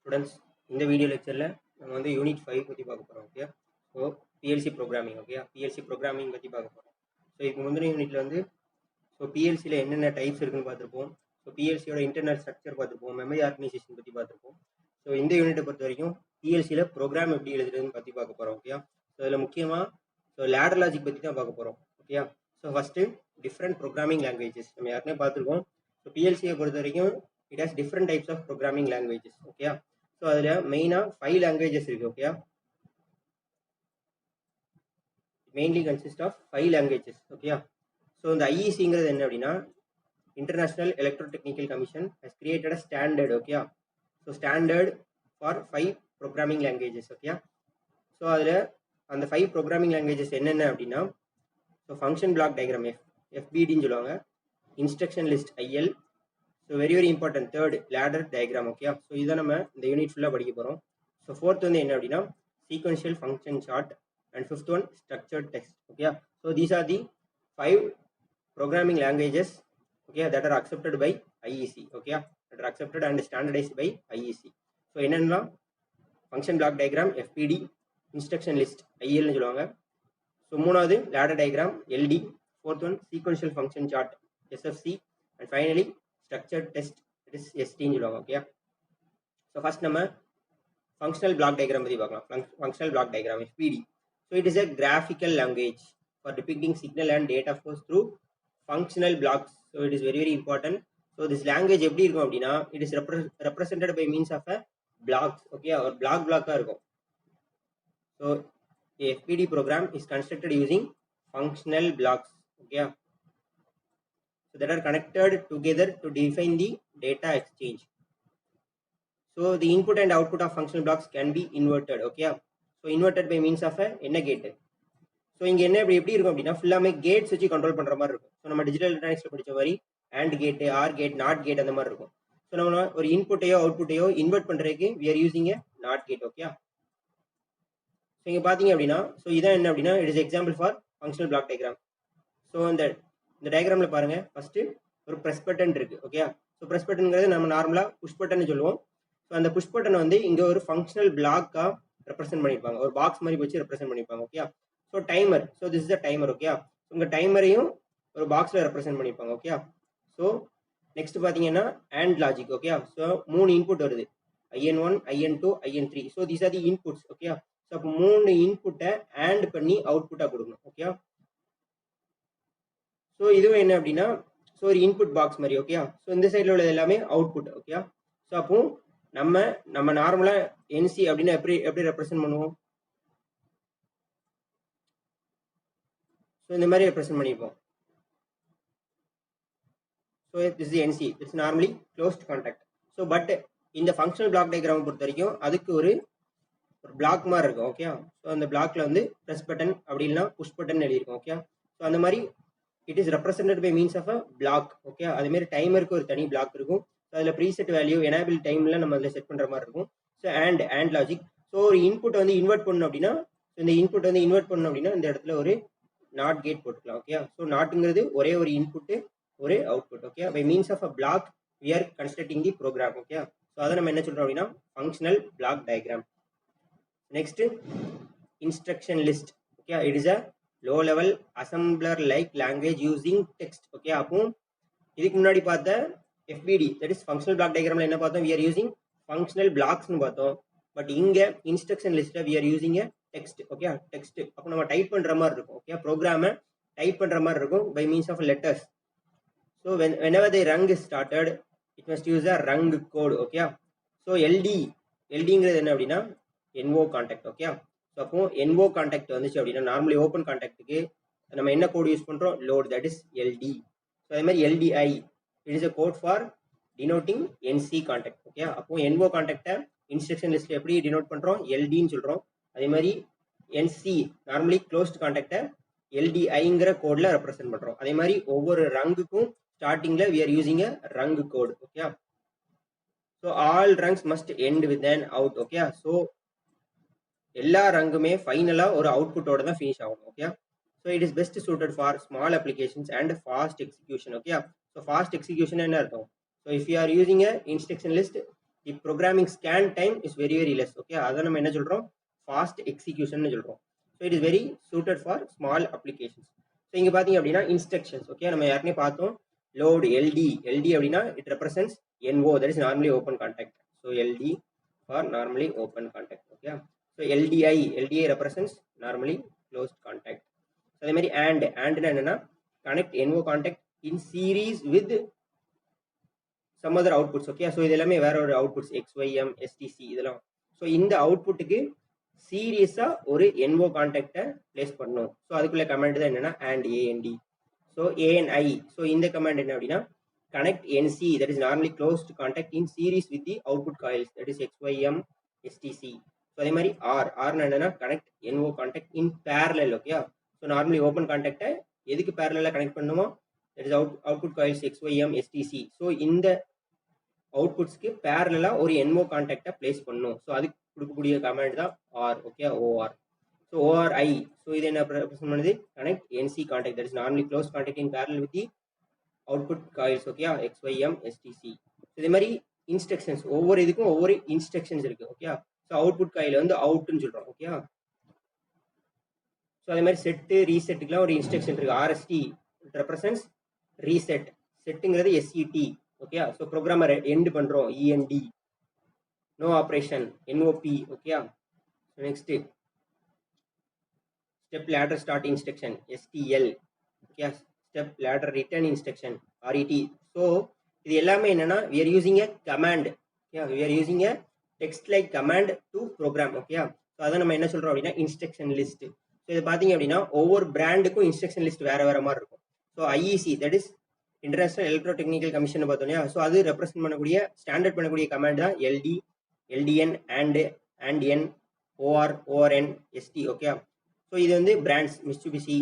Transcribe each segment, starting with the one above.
Students, இந்த video லெக்சரில் நம்ம வந்து யூனிட் 5 பற்றி பார்க்க போகிறோம். Okay, so PLC programming. Okay, PLC programming பற்றி பார்க்க போகிறோம். ஸோ இதுக்கு முந்தின யூனிட்டில் வந்து பிஎல்சியில் என்னென்ன டைப்ஸ் இருக்குன்னு பார்த்துருப்போம். பிஎல்சியோட இன்டர்னல் ஸ்ட்ரக்சர் பார்த்துருப்போம், மெமரி ஆர்கனைசேஷன் பற்றி பார்த்துருப்போம். இந்த யூனிட்டை பொறுத்த வரைக்கும் பிஎல்சியில் ப்ரோக்ராம் எப்படி எழுதுறதுன்னு பற்றி பார்க்க போகிறோம். ஓகே, அதில் முக்கியமாக லேடர் லாஜிக் பற்றி தான் பார்க்க போகிறோம். ஓகே, ஃபஸ்ட்டு டிஃப்ரெண்ட் ப்ரோக்ராமிங் லாங்குவேஜஸ் நம்ம ஏற்கனவே பார்த்துருக்கோம். பிஎல்சியை பொறுத்த வரைக்கும் it has different types of programming languages. Okay, அதில் மெயினாக 5 லாங்குவேஜஸ் இருக்குது. Okay, mainly consist of 5 languages. Okay, இந்த ஐஇசிங்கிறது என்ன அப்படின்னா, International Electrotechnical Commission has created a standard. Okay, standard for 5 programming languages. Okay, அதில் அந்த 5 ப்ரோக்ராமிங் லாங்குவேஜஸ் என்னென்ன அப்படின்னா, ஃபங்க்ஷன் பிளாக் டயக்ராம் எஃபிடின்னு சொல்லுவாங்க, instruction list IL, very important third ladder diagram. Okay, இதை நம்ம இந்த யூனிட் ஃபுல்லாக படிக்க போகிறோம். ஃபோர்த் வந்து என்ன அப்படின்னா sequential function chart, and fifth one structured text. Okay, these are the 5 programming languages, okay, that are accepted by IEC. Okay, that are accepted and standardized by IEC. என்னன்னா function block diagram FPD, instruction list IL னு சொல்லுவாங்க. மூணாவது ladder diagram LD, fourth one sequential function chart SFC, and finally structured test, that is ST னு சொல்லுவாங்க. Okay, first நம்ம functional block diagram பத்தி பார்க்கலாம். Functional block diagram FPD, it is a graphical language for depicting signal and data flows through functional blocks. It is very important. This language எப்படி இருக்கும் அப்படின்னா, it is represented by means of a blocks. Okay, or block இருக்கும். A FPD program is constructed using functional blocks. Okay, that are connected together to define the data exchange. The input and output of functional blocks can be inverted. Okay, inverted by means of a என்ன gate. இங்கே என்ன எப்படி இருக்கும் அப்படின்னா, ஃபுல்லாமே Gates வச்சு control பண்ணுற மாதிரி இருக்கும். நம்ம டிஜிட்டல் எலக்ட்ரானிக்ஸில் படித்த மாதிரி அண்ட் கேட்டு, ஆர் கேட், நாட் கேட் அந்த மாதிரி இருக்கும். நம்ம ஒரு இன்புட்டையோ அவுட்புட்டையோ இன்வெர்ட் பண்ணுறதுக்கு we are using a not gate. Okay, இங்கே பார்த்தீங்க அப்படின்னா, இதான் என்ன அப்படின்னா, it is example for functional block diagram. இந்த டயக்ராமில் பாருங்கள், ஃபஸ்ட்டு ஒரு ப்ரெஸ் பட்டன் இருக்குது. ஓகே, ப்ரெஸ் பட்டன்ங்கிறது நம்ம நார்மலாக புஷ் பட்டன் சொல்லுவோம். அந்த புஷ் பட்டன் வந்து இங்கே ஒரு ஃபங்க்ஷனல் பிளாக்காக ரெப்ரசென்ட் பண்ணியிருப்பாங்க, ஒரு பாக்ஸ் மாதிரி வச்சு ரெப்ரசென்ட் பண்ணியிருப்பாங்க. Okay, timer, this is the timer. Okay, உங்க டைமரையும் ஒரு பாக்ஸ்ல ரெப்ரசென்ட் பண்ணிருப்பாங்க. ஓகே, நெக்ஸ்ட் பாத்தீங்கன்னா AND லாஜிக். ஓகே, 3 இன்புட் வருது, IN1, IN2, IN3. these are the inputs. Okay, அப்போ 3 இன்புட்டை AND பண்ணி அவுட்புட்டா கொடுக்கணும். ஓகே, இதுவும் என்ன அப்படின்னா, ஒரு இன்புட் பாக்ஸ் மாதிரி. ஓகே, இந்த சைட்ல உள்ளது எல்லாமே அவுட்புட். ஓகே, அப்போ நம்ம நார்மலா NC அப்படின்னா எப்படி ரெப்ரசென்ட் பண்ணுவோம், இந்த மாதிரி ரெப்ரசென்ட் பண்ணிப்போம். this is NC, it's normally closed contact. But இந்த ஃபங்க்ஷனல் பிளாக் டயக்ராம் பொறுத்த வரைக்கும் அதுக்கு ஒரு பிளாக் மாதிரி இருக்கும். ஓகே, அந்த பிளாக்ல வந்து ப்ரெஸ் பட்டன் அப்படி இல்லைனா புஷ் பட்டன் எழுதியிருக்கும். ஓகே, அந்த மாதிரி it is represented by means of a block. Okay, அதே மாதிரி டைமருக்கு ஒரு தனி பிளாக் இருக்கும். அதில் ப்ரீசெட் வேல்யூ, எனேபிள் டைம்ல நம்ம அதில் செட் பண்ற மாதிரி இருக்கும். And logic. ஒரு இன்புட் வந்து இன்வெர்ட் பண்ணணும் அப்படின்னா, இந்த இன்புட் வந்து இன்வெர்ட் பண்ணணும் அப்படின்னா இந்த இடத்துல ஒரு நாட் கேட் போட்டுக்கலாம். ஓகே, நாட்டுங்கிறது ஒரே ஒரு இன்புட், ஒரு output. Okay, by means of a block we are constructing the program. Okay, அதை நம்ம என்ன சொல்றோம் அப்படின்னா functional block diagram. Next instruction list. Okay, it is a low level assembler like language using text. Okay, அப்போ இதுக்கு முன்னாடி பார்த்த FBD, that is functional block டயக்ராம்ல என்ன பார்த்தோம், we are using ஃபங்க்ஷனல் பிளாக்ஸ்னு பார்த்தோம். பட் இங்க இன்ஸ்ட்ரக்ஷன் லிஸ்ட்ல we are using a text. Okay, text அப்போ நம்ம டைப் பண்ற மாதிரி இருக்கும். ஓகே, ப்ரோக்ராமை டைப் பண்ற மாதிரி இருக்கும் by means of letters. whenever the rung is started, it must use a rung code. Okay, LDங்கிறது என்ன அப்படின்னா NO கான்டாக்ட். ஓகே, அப்போ NO கான்டாக்ட் வந்துச்சு அப்படின்னா நார்மலி ஓப்பன் கான்டாக்டுக்கு நம்ம என்ன கோட் யூஸ் பண்றோம், லோட், தட் இஸ் LD. அதே மாதிரி LDI, it is a code for denoting NC contact. Okay, அப்போ NO கான்டாக்டை இன்ஸ்ட்ரக்ஷன் லிஸ்ட்ல எப்படி டினோட் பண்றோம், LDன்னு சொல்றோம். அதே மாதிரி NC நார்மலி க்ளோஸ்ட் கான்டாக்டை LDIங்கிற கோட்ல ரெப்ரசென்ட் பண்றோம். அதே மாதிரி ஒவ்வொரு ரங்குக்கும் ஸ்டார்டிங்ல we are using a rung code. Okay, all rungs must end with an out. Okay, எல்லா ரங்குமே ஃபைனலா ஒரு அவுட்புட்டோட தான் ஃபினிஷ் ஆகும். Okay, it is best suited for small applications and fast execution. Okay, fast execution என்ன அர்த்தம், if you are using a instruction list, the programming scan time is very very less. Okay, அதை நம்ம என்ன சொல்கிறோம், fast execution சொல்கிறோம். So it is very suited for small applications. So இங்கே பார்த்தீங்க அப்படின்னா இன்ஸ்ட்ரக்ஷன்ஸ். ஓகே, நம்ம ஏற்கனவே பார்த்தோம் லோட் எல்டி. எல்டி அப்படின்னா it represents NO, that is normally open contact. So LD for normally open contact. Okay, so LDI represents normally closed contact. அதே மாதிரி and என்னன்னா connect NO contact in series with some other outputs. Okay, so இது எல்லாமே வேற ஒரு outputs XYM STC இதெல்லாம். So இந்த அவுட்புட்டுக்கு சீரியஸா ஒரு NO கான்டாக்டை பிளேஸ் பண்ணணும். ஸோ அதுக்குள்ள கமாண்ட் தான் என்னன்னா AND. So ANI. ஸோ இந்த கமாண்ட் என்ன அப்படின்னா connect NC, that is normally closed contact in series with the output coils, that is XYM STC. So அதே மாதிரி ஆர்னு என்னன்னா connect NO contact in parallel. Okay, so normally open கான்டாக்டை எதுக்கு பேரலாக கனெக்ட் பண்ணுமோ, that is output coils XYM STC. So இந்த அவுட்புட்ஸ்க்கு பேரலா ஒரு NO கான்டாக்டை பிளேஸ் பண்ணணும். ஸோ அதுக்கு கொடுக்கக்கூடிய கமாண்ட் தான் OR. Okay, OR. So ORI. So இது என்ன ரெப்ரசன்ட் பண்ணுது, connect NC contact, that is normally close contact in parallel with the output coils. Okay, XYM STC. இதே மாதிரி இன்ஸ்ட்ரக்ஷன்ஸ், ஒவ்வொரு இதுக்கும் ஒவ்வொரு இன்ஸ்ட்ரக்ஷன்ஸ் இருக்கு. ஓகே, ஸோ அவுட்புட் காயில் வந்து அவுட்னு சொல்றோம். ஓகே, ஸோ அதே மாதிரி செட்டு ரீசெட்டுக்குலாம் ஒரு இன்ஸ்ட்ரக்ஷன் இருக்கு. RST represents reset. செட்டுங்கிறது SET. Okay, so programmer end பண்றோம் END. No operation NOP. Okay, next step ladder start instruction STL. Okay, step ladder return instruction RET. So இது எல்லாமே என்னன்னா we are using a command. Okay, we are using a text like command to program. Okay, so அதை நம்ம என்ன சொல்றோம் அப்படின்னா instruction list. So இது பார்த்தீங்க அப்படின்னா ஒவ்வொரு பிராண்டுக்கும் இன்ஸ்ட்ரக்ஷன் லிஸ்ட் வேற வேற மாதிரி இருக்கும். So IEC, that is international electro technical commission பார்த்தோம் இல்லையா, ஸோ அது ரெப்ரசென்ட் பண்ணக்கூடிய ஸ்டாண்டர்ட் பண்ணக்கூடிய கமாண்ட் தான் LD, LDN, ANDN, OR, ORN, ST. Okay, so இது வந்து brands Mitsubishi,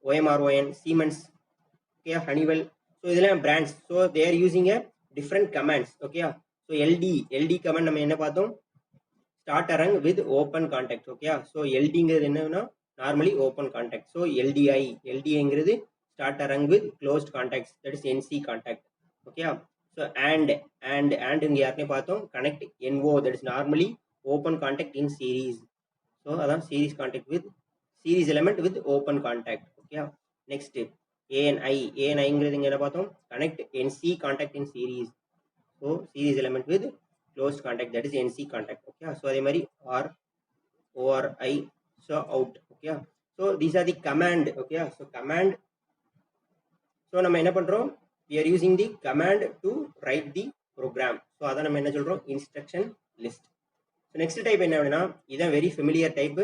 OMRON, Siemens, okay, Honeywell. So இதெல்லாம் brands. So they are using a different commands. Okay, so LD command நம்ம என்ன பார்த்தோம், start a rung with open contact. Okay, so LDங்கிறது என்னன்னா normally open contact. So LDIங்கிறது start a rung with closed contacts, that is NC contact. Okay, so and இங்கே யாருனே பார்த்தோம் connect NO, that is normally open contact in series. So அதான் series contact with series element with open contact. Okay, next ANIங்கிறது இங்கே என்ன பார்த்தோம், connect NC contact in series. So series element with closed contact, that is NC contact. Okay, so அதே மாதிரி ORI, so out. Okay, so these are the command. Okay, so command. So நம்ம என்ன பண்றோம், we are using the command to write the program. So அதை நம்ம என்ன சொல்றோம், instruction list. So next type என்ன அப்படின்னா இதான் very familiar type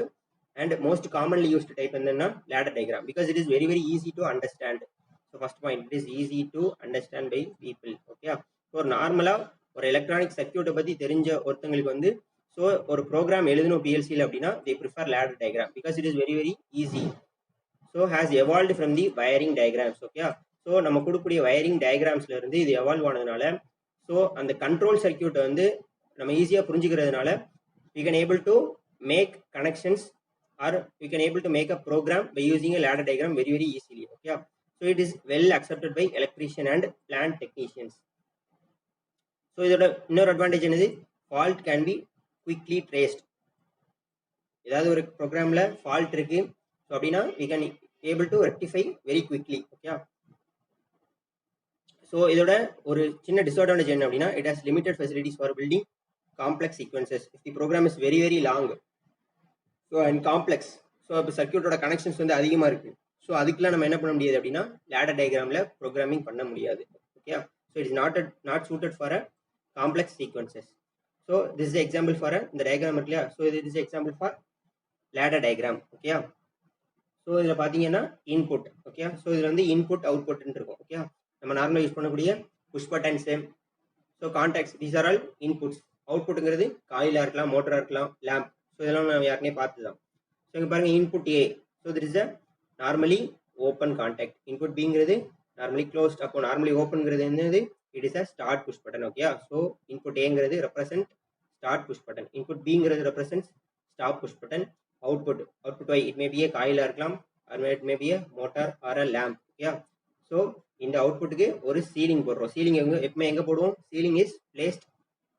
and most commonly used type என்னன்னா ladder diagram, because it is very very easy to understand. So first point, it is easy to understand by people. Okay, so நார்மலா ஒரு electronic சர்க்யூட்டை பத்தி தெரிஞ்ச ஒருத்தங்களுக்கு வந்து so ஒரு program எழுதணும் PLCயில் அப்படின்னா they prefer ladder diagram because it is very very easy. So has evolved from the wiring diagrams. Okay, so நம்ம கொடுக்கக்கூடிய வயரிங் டயக்ராம்ஸ்ல இருந்து இது எவால்வ் ஆனதுனால ஸோ அந்த கண்ட்ரோல் சர்க்யூட்டை வந்து நம்ம ஈஸியாக புரிஞ்சுக்கிறதுனால we can able to make connections or we can able to make a program by using a ladder diagram very very easily. Okay, so it is well accepted by electrician and plant technicians. So இதோட இன்னொரு advantage என்னது, fault can be quickly traced. ஏதாவது ஒரு ப்ரோக்ராம்ல fault இருக்கு so அப்படின்னா we can able to rectify very quickly. Okay, so இதோட ஒரு சின்ன டிஸ்அட்வான்டேஜ் என்ன அப்படின்னா it has limited facilities for building complex sequences. If the program is very very long so and complex, so இப்போ சர்க்யூட்டோட connections வந்து அதிகமாக இருக்கு. ஸோ அதுக்கெல்லாம் நம்ம என்ன பண்ண முடியாது அப்படின்னா லேடர் டயக்ராமில் ப்ரோக்ராமிங் பண்ண முடியாது. Okay, so it is not suited for a complex sequences. So this is example for இந்த டயக்ராம் இருக்கு இல்லையா, ஸோ இது is example for ladder diagram. Okay, so இதில் பார்த்தீங்கன்னா இன்புட். ஓகே, ஸோ இதில் வந்து இன்புட் அவுட்புட்னு இருக்கும். ஓகே, நம்ம நார்மலாக யூஸ் பண்ணக்கூடிய push buttons, so contacts, these are all inputs. அவுட்புட்டுங்கிறது காயிலாக இருக்கலாம், மோட்டராக இருக்கலாம், லேம்ப். ஸோ இதெல்லாம் நம்ம யாருனே பார்த்து தான். ஸோ இங்கே பாருங்கள் input A. So this is a normally open contact. Input Bங்கிறது நார்மலி க்ளோஸ்ட். அப்போ நார்மலி ஓப்பன்ங்கிறது என்னது, it is a start push button. Okay, so input Aங்கிறது represent start push button, input Bங்கிறது represent stop push button. Output Y, it may be a காயிலாக இருக்கலாம், or it may be a motor or a lamp. Okay, so இந்த அவுட்புட்டுக்கு ஒரு sealing போடுறோம். Sealing எப்பவுமே எங்கே போடுவோம், ceiling is placed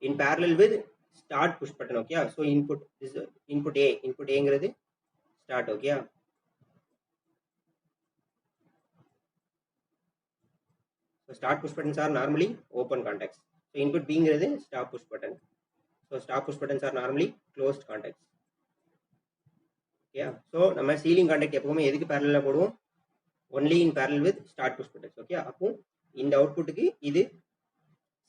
in parallel with start push button. Okay, so input is input A start. Okay, so start push buttons are normally open contacts. So input B is stop push button. So stop push buttons are normally closed contacts. Okay, so நம்ம ceiling contact எப்பவுமே எதுக்கு parallel போடுவோம்? only in parallel with start push buttons. Okay, அப்போ இந்த அவுட்புட்டுக்கு இது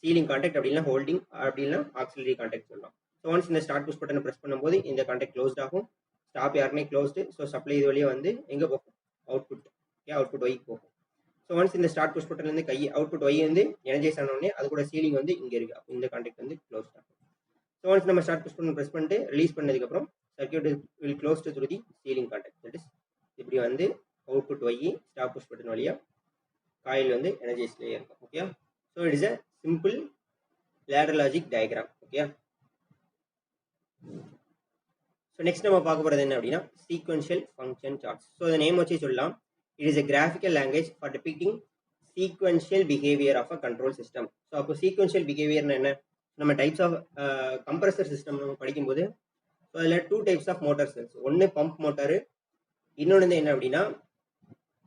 ceiling contact அப்படின்னா holding அப்படின்னா auxiliary contact சொல்லலாம். ஸோ ஒன்ஸ் இந்த ஸ்டார்ட் புஷ் பட்டனை ப்ரெஸ் பண்ணும்போது இந்த கான்டாக்ட் க்ளோஸ்ட் ஆகும். ஸ்டாப் யாருமே க்ளோஸ்டு. ஸோ சப்ளை இது வழியாக வந்து எங்கே போகும்? அவுட்புட். ஓகே, அவுட்புட் ஒய்க்கு போகும். ஸோ ஒன்ஸ் இந்த ஸ்டார்ட் புஷ் பட்டன்லேருந்து அவுட்புட் ஒய் வந்து எனர்ஜைஸ் ஆனோடனே அது கூட சீலிங் வந்து இங்கே இருக்கு. அப்போ இந்த கான்டாக்ட் வந்து க்ளோஸ்ட் ஆகும். ஸோ ஒன்ஸ் நம்ம ஸ்டார்ட் புஷ் பட்டன் ப்ரெஸ் பண்ணிட்டு ரிலீஸ் பண்ணதுக்கப்புறம் circuit will close to through the sealing contact. That is இப்படி வந்து output Y stop push button வழியாக காயில் வந்து எனர்ஜைஸ்லேயே இருக்கும். Okay, so it is a simple ladder logic diagram. Okay, so next நம்ம பார்க்க போறது என்ன அப்படின்னா sequential function charts. So the name வச்சே சொல்லலாம், it is a graphical language for depicting sequential behavior of a control system. So அப்போ sequential behavior என்ன? நம்ம types of compressor system நம்ம படிக்கும்போது ஸோ அதில் 2 types of motor cells. ஒன்று pump motor, இன்னொன்று என்ன அப்படின்னா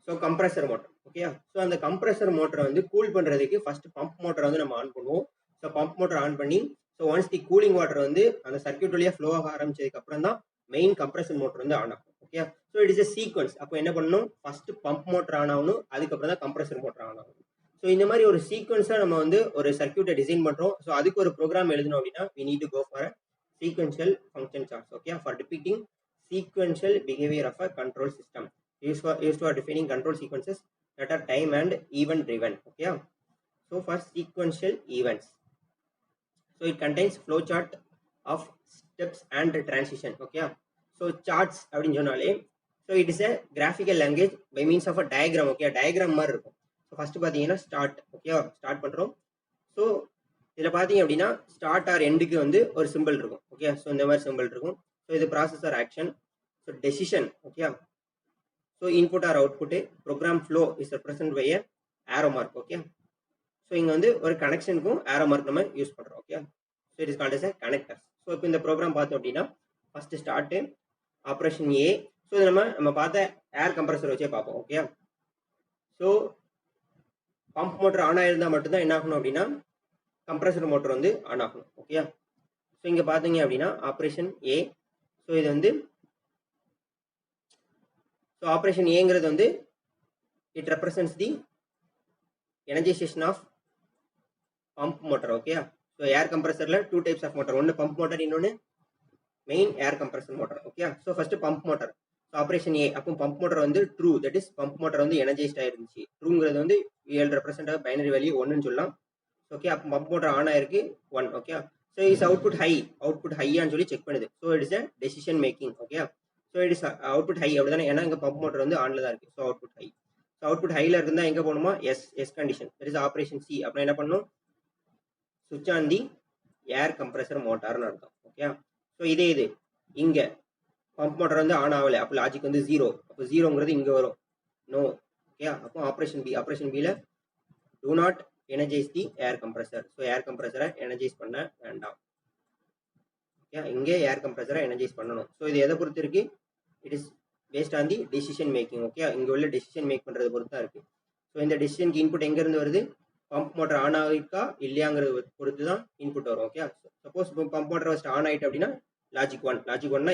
so compressor motor. Okay, so அந்த கம்ப்ரெசர் மோட்டரை வந்து கூல் பண்ணுறதுக்கு ஃபர்ஸ்ட் பம்ப் மோட்டரை வந்து நம்ம ஆன் பண்ணுவோம். ஸோ பம்ப் மோட்டர் ஆன் பண்ணி ஸோ ஒன்ஸ் தி கூலிங் வாட்டர் வந்து அந்த சர்க்யூட் வழியாக ஃப்ளோ ஆக ஆரம்பிச்சதுக்கு அப்புறம் தான் மெயின் கம்ப்ரெசர் மோட்டர் வந்து ஆன் ஆகும். Okay, so it is a sequence. அப்போ என்ன பண்ணணும்? ஃபர்ஸ்ட் பம்ப் மோட்டர் ஆன் ஆகணும், அதுக்கப்புறம் தான் கம்ப்ரெசர் மோட்டர் ஆன் ஆகணும். ஸோ இந்த மாதிரி ஒரு சீக்வன்ஸாக நம்ம வந்து ஒரு சர்க்யூட்டை டிசைன் பண்ணுறோம். ஸோ அதுக்கு ஒரு ப்ரோக்ராம் எழுதணும் அப்படின்னா we need to go for a sequential function charts. Okay, for depicting sequential behavior of a control system. Used for defining control sequences that are time and event driven. Okay, so for sequential events, so it contains flow chart of steps and transition. Okay, so charts அப்படினு சொன்னாலே so it is a graphical language by means of a diagram. Okay, diagram மாதிரி இருக்கும். so first பாத்தீங்கன்னா start. okay, start பண்றோம். so இதுல பாத்தீங்க அப்படின்னா start R எண்டுக்கு வந்து ஒரு சிம்பிள் இருக்கும். ஓகே, ஸோ இந்த மாதிரி சிம்பிள் இருக்கும். ஸோ இது processor action. So decision. Okay, so input or output program flow is represent by arrow mark. Okay, so இங்கே வந்து ஒரு கனெக்ஷனுக்கும் ஏரோ மார்க் நம்ம யூஸ் பண்ணுறோம். Okay, so it is called as a connector. So இப்போ இந்த program பார்த்தோம் அப்படின்னா first start operation A. So இது நம்ம பார்த்த ஏர் கம்ப்ரஸர் வச்சே பார்ப்போம். Okay, so pump motor on ஆயிருந்தால் மட்டும்தான் என்ன ஆகணும் அப்படின்னா கம்ப்ரஸர் மோட்டர் வந்து ஆன் ஆகணும். ஓகே, ஸோ இங்கே பார்த்தீங்க அப்படின்னா ஆப்ரேஷன் ஏ. ஸோ இது வந்து ஸோ ஆப்ரேஷன் ஏங்கிறது வந்து it represents the energisation of pump motor. Okay, so air கம்ப்ரஸரில் 2 டைப்ஸ் ஆஃப் மோட்டர், ஒன்று பம்ப் மோட்டர், இன்னொன்று main air compressor motor. Okay, so first pump motor. So operation A அப்போ pump motor வந்து true, that is pump motor வந்து energised ஆயிருந்துச்சு. ட்ரூங்கிறது வந்து represent of binary value 1ன்னு சொல்லலாம். ஓகே, அப்போ பம்ப் மோட்டர் ஆன் ஆயிருக்கு 1. ஓகே, ஸோ இஸ் அவுட்புட் ஹையான்னு சொல்லி செக் பண்ணுது. So it is a decision making. Okay, so it is output high அப்படிதானே, ஏன்னா இங்கே பம்ப் மோட்டர் வந்து ஆன்ல தான் இருக்கு. So output high. So output ஹைல இருந்தால் எங்கே போகணுமா? Yes condition. That is operation C. அப்புறம் என்ன பண்ணணும்? சுவிட்ச் ஆன் தி ஏர் கம்ப்ரஸர் மோட்டார்னு அர்த்தம். ஓகே, ஸோ இதே இது இங்கே பம்ப் மோட்டர் வந்து ஆன் ஆகலை, அப்போ லாஜிக் வந்து 0. அப்போ 0ங்கிறது இங்கே வரும், நோ. ஓகே, அப்போ ஆப்ரேஷன் பியில் do not energise the air compressor. So air கம்ப்ரஸரை எனர்ஜைஸ் பண்ண வேண்டாம். ஓகே, இங்கே ஏர் கம்ப்ரஸரை எனர்ஜைஸ் பண்ணணும். ஸோ இது எதை பொறுத்து இருக்கு? It is based on the decision making. Okay, இங்கே உள்ள டெசிஷன் மேக் பண்ணுறது பொறுத்து தான் இருக்கு. ஸோ இந்த டெசிஷனுக்கு இன்புட் எங்கேருந்து வருது? பம்ப் மோட்டர் ஆன் ஆகிருக்கா இல்லையாங்கிறது பொறுத்து தான் இன்புட் வரும். Okay, suppose pump motor first on ஆகிட்டு அப்படின்னா லாஜிக் 1னா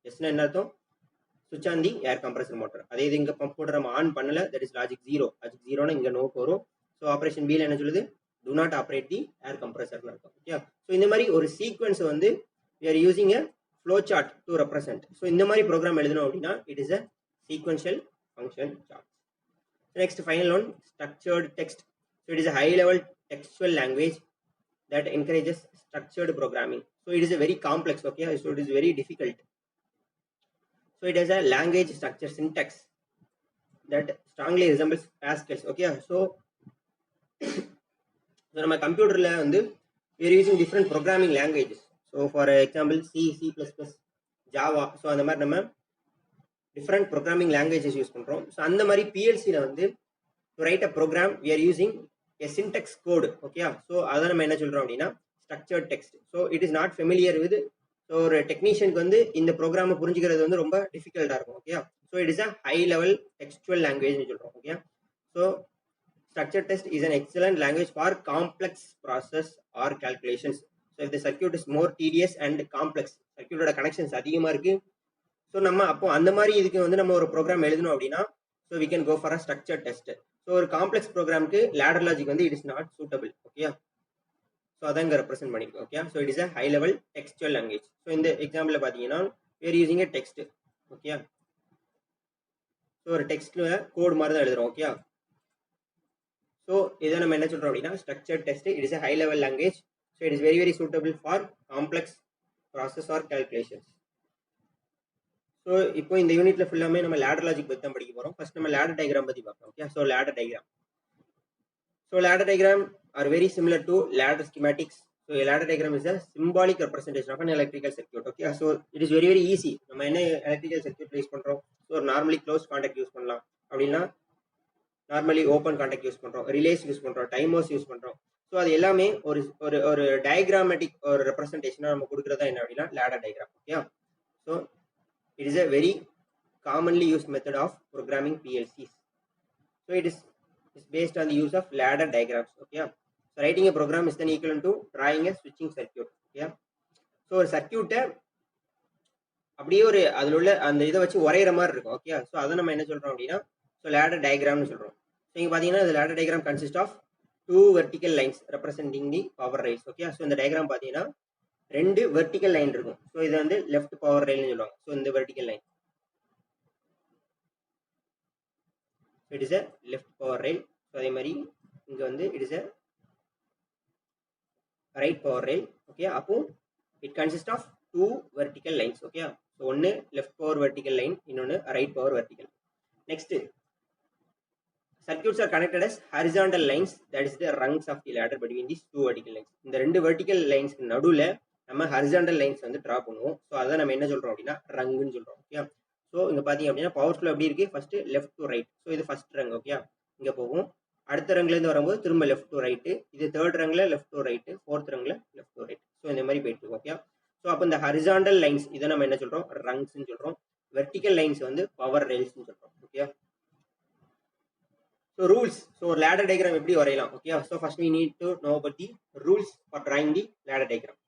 எஸ்னா என்ன அர்த்தம்? சுவிட்ச் on the air compressor motor. அதே இது இங்கே பம்ப் மோட்டர் நம்ம ஆன் பண்ணல, தட் இஸ் லாஜிக் 0. லாஜிக் 0னா இங்கே நோக்கு வரும். ஸோ ஆப்ரேஷன் பியில் என்ன சொல்லுது? do not operate the air compressor னு அர்த்தம். ஓகே, ஸோ இந்த மாதிரி ஒரு சீக்வன்ஸ் வந்து we are using a flow chart to represent. So இந்த மாதிரி ப்ரோக்ராம் எழுதணும் அப்படின்னா it is a sequential function chart. Next, final one, structured text. So it is a high level textual language that encourages structured programming. So it is a very complex. Okay, so it is very difficult. So it has a language structure syntax that strongly resembles Pascal's. Okay, so நம்ம கம்ப்யூட்டர்ல வந்து we are using different programming languages. So for example C++, Java. So அந்த மாதிரி நம்ம different programming languages use பண்ணுறோம். So அந்த மாதிரி பிஎல்சியில் வந்து to write a program we are using a syntax code. Okay, so அதை நம்ம என்ன சொல்கிறோம் அப்படின்னா structured text. So it is not familiar with. So ஒரு டெக்னீஷியனுக்கு வந்து இந்த ப்ரோக்ராமை புரிஞ்சுக்கிறது வந்து ரொம்ப டிஃபிகல்ட்டாக இருக்கும். Okay, so it is a high level textual லாங்குவேஜ்னு சொல்கிறோம். Okay, so structured test is an excellent language for complex process or calculations. So if the circuit is more tedious and complex, circuit ஓட connections அதிகமா இருக்கு, so நம்ம அப்போ அந்த மாதிரி இதுக்கு வந்து நம்ம ஒரு ப்ரோக்ராம் எழுதணும் அப்படின்னா, so we can go for a structured test. So ஒரு காம்ப்ளெக்ஸ் ப்ரோக்ராமுக்கு ladder logic வந்து it is not suitable. Okay, so அதான் இங்கே ரெப்ரசென்ட் பண்ணிருக்கு. Okay, so it is a high level textual language. So இந்த எக்ஸாம்பிளில் பார்த்தீங்கன்னா we are using a text. Okay, so ஒரு டெக்ஸ்ட்ல code மாதிரி தான் எழுதுறோம். ஓகே, ஸோ இதை நம்ம என்ன சொல்கிறோம் அப்படின்னா structured test. It is a high level language. So it is very very suitable for complex process or calculations. So இப்போ இந்த யூனிட்ல ஃபுல்லாமே நம்ம லேடர் லாஜிக் பற்றி தான் படிக்க போகிறோம். ஃபர்ஸ்ட் நம்ம லேடர் டயக்ராம் பற்றி பார்க்கலாம். Okay, so ladder diagram. So ladder diagram are very similar to ladder schematics. So ladder diagram is a symbolic representation of an electrical circuit. Okay, so it is very very easy. நம்ம என்ன electrical circuit use பண்ணுறோம்? So normally close contact use பண்ணலாம், அப்படின்னா normally open contact use பண்ணுறோம், relays use பண்ணுறோம், timers use பண்ணுறோம். So அது எல்லாமே ஒரு ஒரு ஒரு டயக்ராமேட்டிக் ஒரு ரெப்ரஸன்டேஷனாக நம்ம கொடுக்குறதா என்ன அப்படின்னா ladder diagram. Okay, so it is a very commonly used method of programming PLCs. So it is based on the use of ladder diagrams. Okay, so writing a program is then equivalent to drawing a switching circuit. Okay, so ஒரு சர்க்யூட்டை அப்படியே ஒரு அதில் உள்ள அந்த இதை வச்சு உரையிற மாதிரி இருக்கும். ஓகே, ஸோ அதை நம்ம என்ன சொல்கிறோம் அப்படின்னா ஸோ லேடர் டயக்ராம்னு சொல்கிறோம். ஸோ இங்கே பார்த்தீங்கன்னா இந்த ladder diagram consist of 2 vertical lines representing the power rails. Okay, so இந்த டயக்ராம் பார்த்தீங்கன்னா 2 வெர்டிக்கல் லைன் இருக்கும். ஸோ இது வந்து லெஃப்ட் பவர் ரெயில்னு சொல்லுவாங்க. ஸோ இந்த vertical line it is a left power rail. So அதே மாதிரி இங்க வந்து it is a right power rail. Okay, அப்போ it consists of 2 vertical lines. Okay, so ஒன்னு left power vertical line, இன்னொன்னு right power vertical. Next, circuits are connected as horizontal lines, that is the rungs of the ladder between these 2 vertical lines. இந்த ரெண்டு vertical lines நடுவுல நம்ம horizontal lines வந்து draw பண்ணுவோம். So அதை நம்ம என்ன சொல்றோம் அப்படின்னா ரங்குன்னு சொல்றோம். ஓகே, ஸோ இங்கே பார்த்தீங்க அப்படின்னா பவர் ஃப்ளோ எப்படி இருக்கு? First left to right. So இது ஃபர்ஸ்ட் ரங். ஓகே, இங்கே போகும். அடுத்த ரங்லேருந்து வரும்போது திரும்ப லெஃப்ட் டு ரைட்டு. இது தேர்ட் ரங்கில் லெஃப்ட் டு ரைட்டு, ஃபோர்த் ரங்கில் லெஃப்ட் டு ரைட். ஸோ இந்த மாதிரி போயிட்டு இருக்கும். ஓகே, ஸோ அப்போ இந்த ஹரிசாண்டல் லைன்ஸ் இதை நம்ம என்ன சொல்றோம்? ரங்ஸ்ன்னு சொல்றோம். வெர்டிக்கல் லைன்ஸ் வந்து பவர் ரெயில்ஸ்ன்னு சொல்றோம். Okay, so rules. ஸோ ஒரு லேடர் டயக்ராம் எப்படி வரையலாம்? Okay, so first we need to know about the rules for drawing the ladder diagram.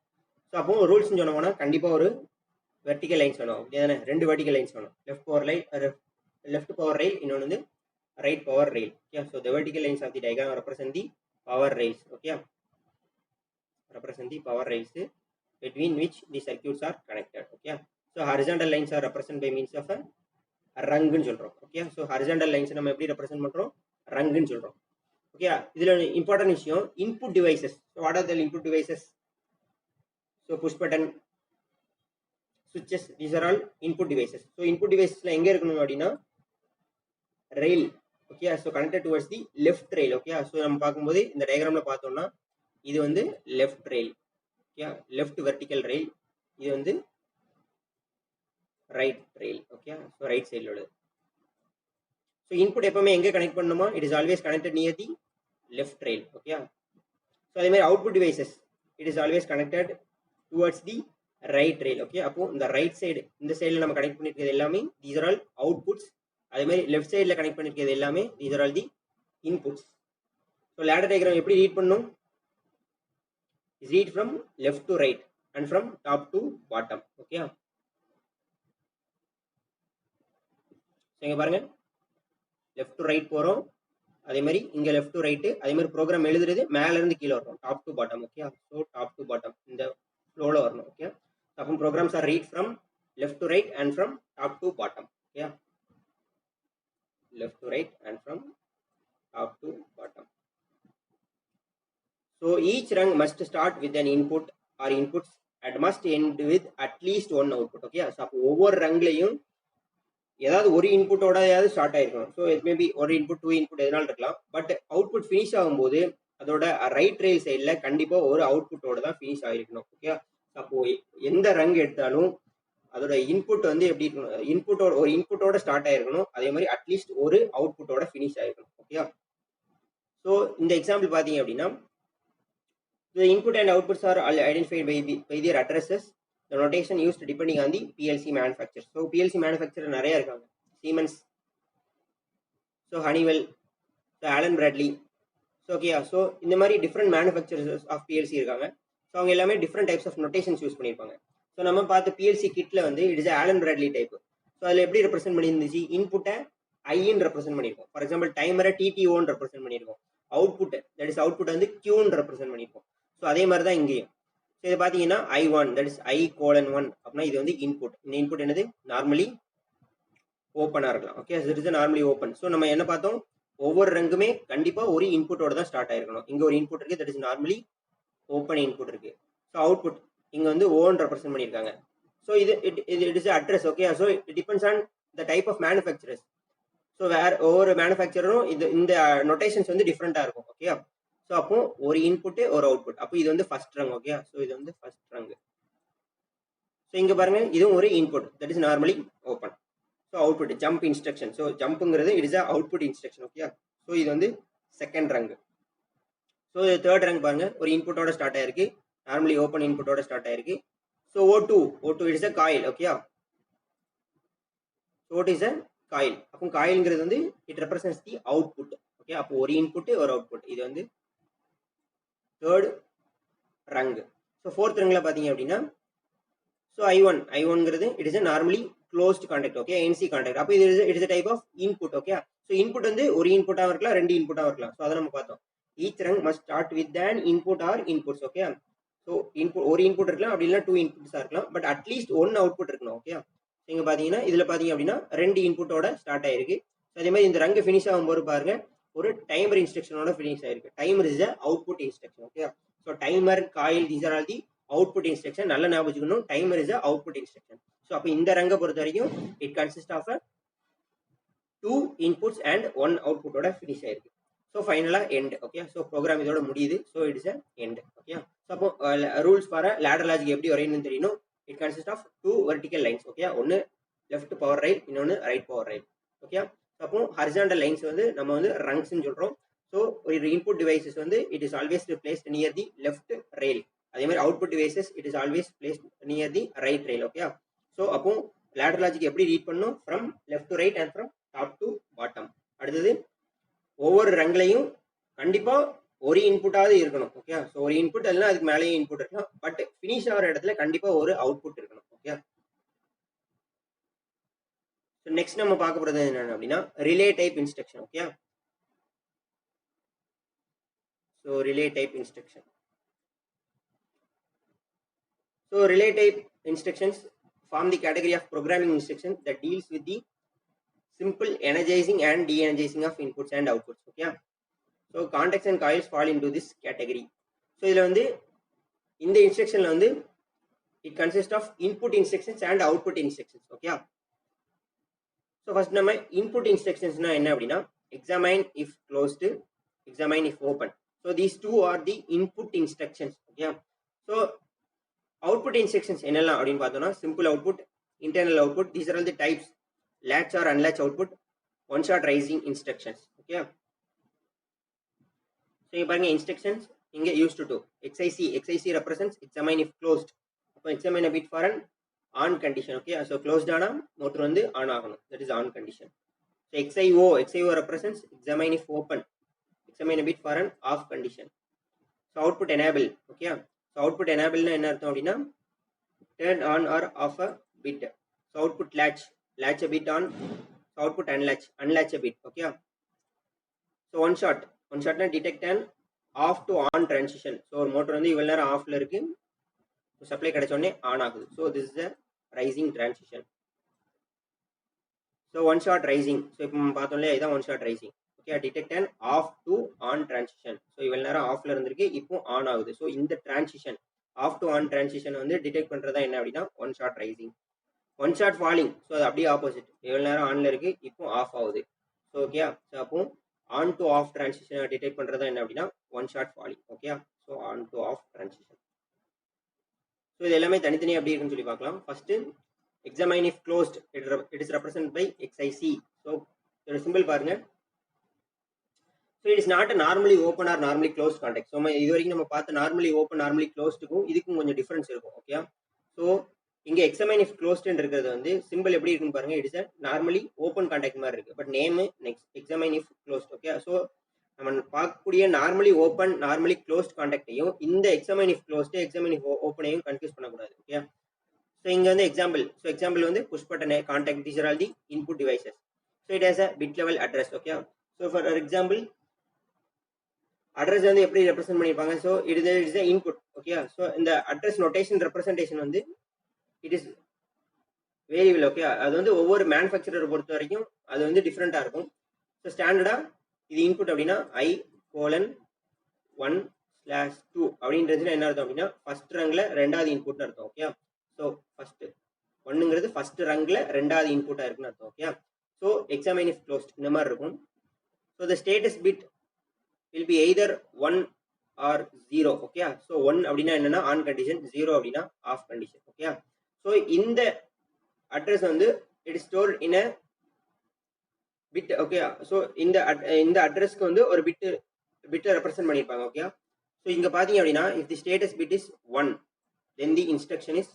So அப்போ ரூல்ஸ்ன்னு சொன்னோம்னா கண்டிப்பாக ஒரு வெர்டிக்கல் லைன்ஸ் வேணும். அப்படியே ரெண்டு வெர்டிக்கல் லைன்ஸ் வேணும். லெஃப்ட் பவர் ரெயில், இன்னொன்று வந்து right power rail. Okay, so the vertical lines of the diagram represent the power rails. Okay, represent the power rails between which the circuits are connected. Okay, so horizontal lines are represented by means of a rung ன்னு சொல்றோம். Okay, so horizontal lines நம்ம எப்படி represent பண்றோம்? rung ன்னு சொல்றோம். Okay, இதுல important விஷயம் input devices. So what are the input devices? So push button, switches, these are all input devices. So input devicesல எங்க இருக்கணும் அப்படின்னா rail. Okay, so connected towards the left rail. Okay, so நம்ம பார்க்கும்போது இந்த டயக்ராம்ல பார்த்தோம்னா இது வந்து left rail. Okay, left vertical rail. இது வந்து right rail. Okay, so right சைடில் உள்ளது. ஸோ இன்புட் எப்பவுமே எங்கே கனெக்ட் பண்ணணுமா? It is always connected near the left rail. Okay, so அதே மாதிரி output devices it is always connected towards the right rail. Okay, அப்போ இந்த ரைட் சைடு இந்த சைடில் நம்ம கனெக்ட் பண்ணிருக்கிறது எல்லாமே தீஸ் ஆர் ஆல் அவுட்புட்ஸ். அதே மாதிரி லெஃப்ட் சைடில் கனெக்ட் பண்ணிருக்கிறது எல்லாமே these are all the inputs. So ladder diagram எப்படி ரீட் பண்ணணும்? is read from left to right and from top to bottom. Okay, இங்க பாருங்க left to right போறோம். அதே மாதிரி இங்க left to right, அதே மாதிரி ப்ரோக்ராம் எழுதுறது மேல இருந்து கீழ வரணும், top to bottom. Okay, so top to bottom இந்த ஃப்ளோல வரணும். Okay, அப்போ programs are read from left to right and from top to bottom. Okay, left to right and from top to bottom. So each rung must start with an input or inputs and must end with at least one output. Okay, so அப்போ ஒவ்வொரு ரங்லையும் ஏதாவது ஒரு இன்புட்டோட ஏதாவது start ஆயிருக்கணும். So it maybe ஒரு input 2 input எதனால இருக்கலாம். But output finish ஆகும்போது அதோட ரைட் ரெயில் சைடில் கண்டிப்பாக ஒரு அவுட்புட்டோட தான் ஃபினிஷ் ஆகிருக்கணும். ஓகே, அப்போ எந்த ரங் எடுத்தாலும் அதோட இன்புட் வந்து எப்படி இருக்கணும்? இன்புட்டோட ஒரு இன்புட்டோட ஸ்டார்ட் ஆயிருக்கணும். அதே மாதிரி அட்லீஸ்ட் ஒரு அவுட்புட்டோட ஃபினிஷ் ஆயிருக்கணும். ஓகே, ஸோ இந்த எக்ஸாம்பிள் பார்த்தீங்க அப்படின்னா The input and outputs are all identified by their addresses. The notation used depending on the PLC manufacturer. So PLC manufacturer நிறைய இருக்காங்க. Siemens, so Honeywell, so Allen Bradley. So okay, so இந்த மாதிரி different manufacturers of PLC இருக்காங்க. So அவங்க எல்லாமே different types of notations use பண்ணியிருப்பாங்க. So நம்ம பார்த்த பிஎல்சி கிட்ல வந்து it is Allen Bradley type. So அதில் எப்படி ரெப்ரசென்ட் பண்ணியிருந்துச்சு, இன்புட்டை ஐன்னு ரெப்ரசென்ட் பண்ணியிருக்கோம். ஃபார் எக்ஸாம்பிள் டைமரை டிடிஓன்னு ரெப்ரசென்ட் பண்ணியிருக்கோம். அவுட்புட் தட் இஸ் அவுட்புட் வந்து கியூன்னு ரெப்ரசென்ட் பண்ணியிருக்கோம். ஸோ அதே மாதிரி தான் இங்கேயும். ஸோ இதை பார்த்தீங்கன்னா I1 தட் இஸ் I:1 அப்படின்னா இது வந்து இன்புட். இந்த இன்புட் என்னது நார்மலி ஓப்பனாக இருக்கலாம். Okay, it is normally open. So நம்ம என்ன பார்த்தோம், ஒவ்வொரு ரங்குமே கண்டிப்பாக ஒரு இன்புட்டோட தான் ஸ்டார்ட் ஆயிருக்கணும். இங்கே ஒரு இன்புட் இருக்குது, that is normally open input இருக்கு. ஸோ அவுட்புட் இங்கே வந்து ஓன் ரெப்ரசென்ட் பண்ணியிருக்காங்க. So it is address. Okay, so it depends on the type of manufacturers. So ஒவ்வொரு மேனுஃபேக்சரும் இந்த நொட்டேஷன்ஸ் வந்து டிஃப்ரெண்ட்டாக இருக்கும். ஓகே, ஸோ அப்போ ஒரு இன்புட்டு ஒரு அவுட்புட். அப்போ இது வந்து ஃபர்ஸ்ட் ரங். ஓகே, ஸோ இது வந்து ஃபர்ஸ்ட் ரங். ஸோ இங்கே பாருங்க, இதுவும் ஒரு input that is normally open. So output jump instruction. So ஜம்ப்புங்கிறது it is output instruction. Okay, so இது வந்து second rung. So third rung பாருங்க, ஒரு இன்புட்டோட ஸ்டார்ட் ஆயிருக்கு, நார்மலி ஓப்பன் இன்புட்டோட ஸ்டார்ட் ஆயிருக்கு. So O2 it is a coil. Okay, so O2 is a coil. அப்போ காயில்ங்கிறது வந்து it represents the output. Okay, அப்போ ஒரு இன்புட் ஒரு அவுட்புட். இது வந்து தேர்ட் ரங். ஸோ ஃபோர்த் ரங்ல பார்த்தீங்க அப்படின்னா, ஸோ I1ங்கிறது it is a normally closed contact. Okay, NC contact. அப்போ இது it is a type of input. Okay, so input வந்து ஒரு இன்புட்டாக இருக்கலாம், ரெண்டு இன்புட்டாக இருக்கலாம். ஸோ அதை நம்ம பார்த்தோம். Each Rang must start with an input or inputs. Okay, so input ஒரு இன்புட் இருக்கலாம், அப்படி இல்லைனா 2 இன்புட்ஸாக இருக்கலாம், பட் அட்லீஸ்ட் 1 அவுட்புட் இருக்கணும். ஓகே, நீங்கள் பார்த்தீங்கன்னா இதில் பார்த்தீங்க அப்படின்னா 2 இன்புட்டோட ஸ்டார்ட் ஆயிருக்கு. ஸோ அதே மாதிரி இந்த ரங்கு ஃபினிஷ் ஆகும்போது பாருங்க, ஒரு டைமர் இன்ஸ்ட்ரக்ஷனோட ஃபினிஷ் ஆயிருக்கு. Timer is a output instruction. Okay, so timer, coil, these are all the output instruction. நல்ல ஞாபகம் வச்சுக்கணும், timer is a output instruction. So அப்போ இந்த ரங்கை பொறுத்த வரைக்கும் it consist of 2 inputs and 1 அவுட்புட்டோட ஃபினிஷ் ஆயிருக்கு. ஸோ ஃபைனலாக எண்ட். ஓகே, ஸோ ப்ரோக்ராம் இதோட முடியுது. So it is a end. Okay, so அப்போ ரூல்ஸ் ஃபார் லேடர் லாஜிக் எப்படி வரையணும்னு தெரியணும். It consist of 2 vertical lines. Okay, ஒன்று லெஃப்ட் பவர் ரயில், இன்னொன்று ரைட் பவர் ரயில். ஓகே, அப்போ ஹரிசாண்டல் லைன்ஸ் வந்து நம்ம வந்து ரங்ஸ்ன்னு சொல்கிறோம். ஸோ ஒரு இன்புட் டிவைசஸ் வந்து it is always placed near the left rail. அதே மாதிரி output devices it is always placed near the right rail. Okay, so அப்போ லேடர் லாஜிக் எப்படி ரீட் பண்ணணும், from left to right and from top to bottom. அடுத்தது ஒவ்வொரு ரங்லையும் கண்டிப்பா ஒரு இன்புட்டாவது இருக்கணும். ஓகே, ஸோ ஒரு இன்புட் இல்லைன்னா அதுக்கு மேலேயும் இன்புட் இருக்கலாம், பட் ஃபினிஷ் ஆகிற இடத்துல கண்டிப்பா ஒரு அவுட்புட் இருக்கணும். ஓகே, ஸோ நெக்ஸ்ட் நம்ம பார்க்க போறது என்னன்னு அப்படின்னா relay type instruction. Okay, so relay type instruction. So relay type instructions form the category of programming instructions that deals with the simple energizing and de-energizing of inputs and outputs. Okay, so contacts and coils fall into this category. So இதுல வந்து இந்த இன்ஸ்ட்ரக்ஷன்ல வந்து it consists of input instructions and output instructions. Okay, so first நம்ம input instructionsனா என்ன அப்படின்னா examine if closed, examine if open. So these two are the input instructions. Okay, so output instructions என்னெல்லாம் அப்படின்னு பார்த்தோம்னா simple output, internal output, these are all the types. Latch or unlatch output, one shot rising instructions. Okay, so இங்க பாருங்க instructions இங்க used to XIC represents examine if closed. அப்போ examine a bit for an on condition. Okay, so closed ஆனா motor வந்து on ஆகணும், that is on condition. So XIO represents examine if open, examine a bit for an off condition. So output enable. Okay, so output enable னா என்ன அர்த்தம் அப்படின்னா turn on or off a bit. So output latch a bit on, so output unlatch a bit. Okay, so one shot na detect an off to on transition. So ஒரு motor வந்து இவ்வளவு நேரம் ஆஃப்ல இருக்கு, சப்ளை கிடைச்ச உடனே on ஆகுது. So this is a rising transition. So one shot rising, so இப்போ பார்த்தோம் இல்லையா, இதான் one shot rising. Okay, detect an off to on transition. So இவ்வளவு நேரம் ஆஃப்ல இருந்திருக்கு, இப்போ ஆன் ஆகுது. So இந்த transition off to on transition வந்து டிடெக்ட் பண்றதா என்ன அப்படின்னா one shot rising. One shot falling, so அது அப்படியே ஆப்போசிட், எவ்வளோ நேரம் ஆன்ல இருக்கு இப்போ ஆஃப் ஆகுது. ஸோ ஓகே, ஸோ அப்போ ஆன் டு ஆஃப் டிரான்சிஷனை டிடெக்ட் பண்றதா என்ன அப்படின்னா one shot falling. Okay, so on to off transition. So இது எல்லாமே தனித்தனியாக எப்படி இருக்குன்னு சொல்லி பார்க்கலாம். First examine if closed, it is represent by XIC. So இதோட சிம்பிள் பாருங்க. So it is not normally open or normally closed contact. So இது வரைக்கும் நம்ம பார்த்த நார்மலி ஓப்பன் நார்மலி க்ளோஸ்டுக்கும் இதுக்கும் கொஞ்சம் டிஃபரன்ஸ் இருக்கும். ஓகே, ஸோ இங்க எக்ஸாமைன் இஃப் க்ளோஸ்ட்னு இருக்கிறது வந்து சிம்பிள் எப்படி இருக்குன்னு பாருங்க. It is normally open contact மாதிரி இருக்கு, but name next examine if closed. Okay, so நம்ம பார்க்கக்கூடிய நார்மலி ஓப்பன் நார்மலி க்ளோஸ்ட் கான்டாக்டையும் இந்த examine if closed examine if ஓப்பனையும் கன்ஃபியூஸ் பண்ணக்கூடாது. ஓகே, ஸோ இங்க வந்து எக்ஸாம்பிள், ஸோ எக்ஸாம்பிள் வந்து push button contact, these are all the input devices. So it has a bit level address. Okay, so for example address வந்து எப்படி represent பண்ணியிருப்பாங்க. So it is input. Okay, so இந்த address notation representation வந்து it is variable. Okay, அது வந்து ஒவ்வொரு மேனுஃபேக்சரரை பொறுத்த வரைக்கும் அது வந்து டிஃப்ரெண்டா இருக்கும். ஸோ ஸ்டாண்டர்டா இது இன்புட் அப்படின்னா I:1/2 அப்படின்றதுல என்ன அர்த்தம் அப்படின்னா ஃபர்ஸ்ட் ரங்ல ரெண்டாவது இன்புட் அர்த்தம். ஓகே, ஸோ ஃபர்ஸ்ட் ஒன்னுங்கிறது ஃபர்ஸ்ட் ரங்ல ரெண்டாவது இன்புட்டா இருக்குன்னு அர்த்தம். Okay, so examine if closed இந்த மாதிரி இருக்கும். So the status bit will be either 1 or 0. Okay, so 1 அப்படின்னா என்னன்னா ஆன் கண்டிஷன், 0 அப்படின்னா ஆஃப் கண்டிஷன். ஓகே, ஸோ இந்த அட்ரஸ் வந்து it is stored in a bit. Okay, so இந்த அட்ரஸ்க்கு வந்து ஒரு பிட் ரெப்ரசென்ட் பண்ணியிருப்பாங்க. ஓகே, ஸோ இங்க பாத்தீங்க அப்படின்னா if the status bit is 1 then the instruction is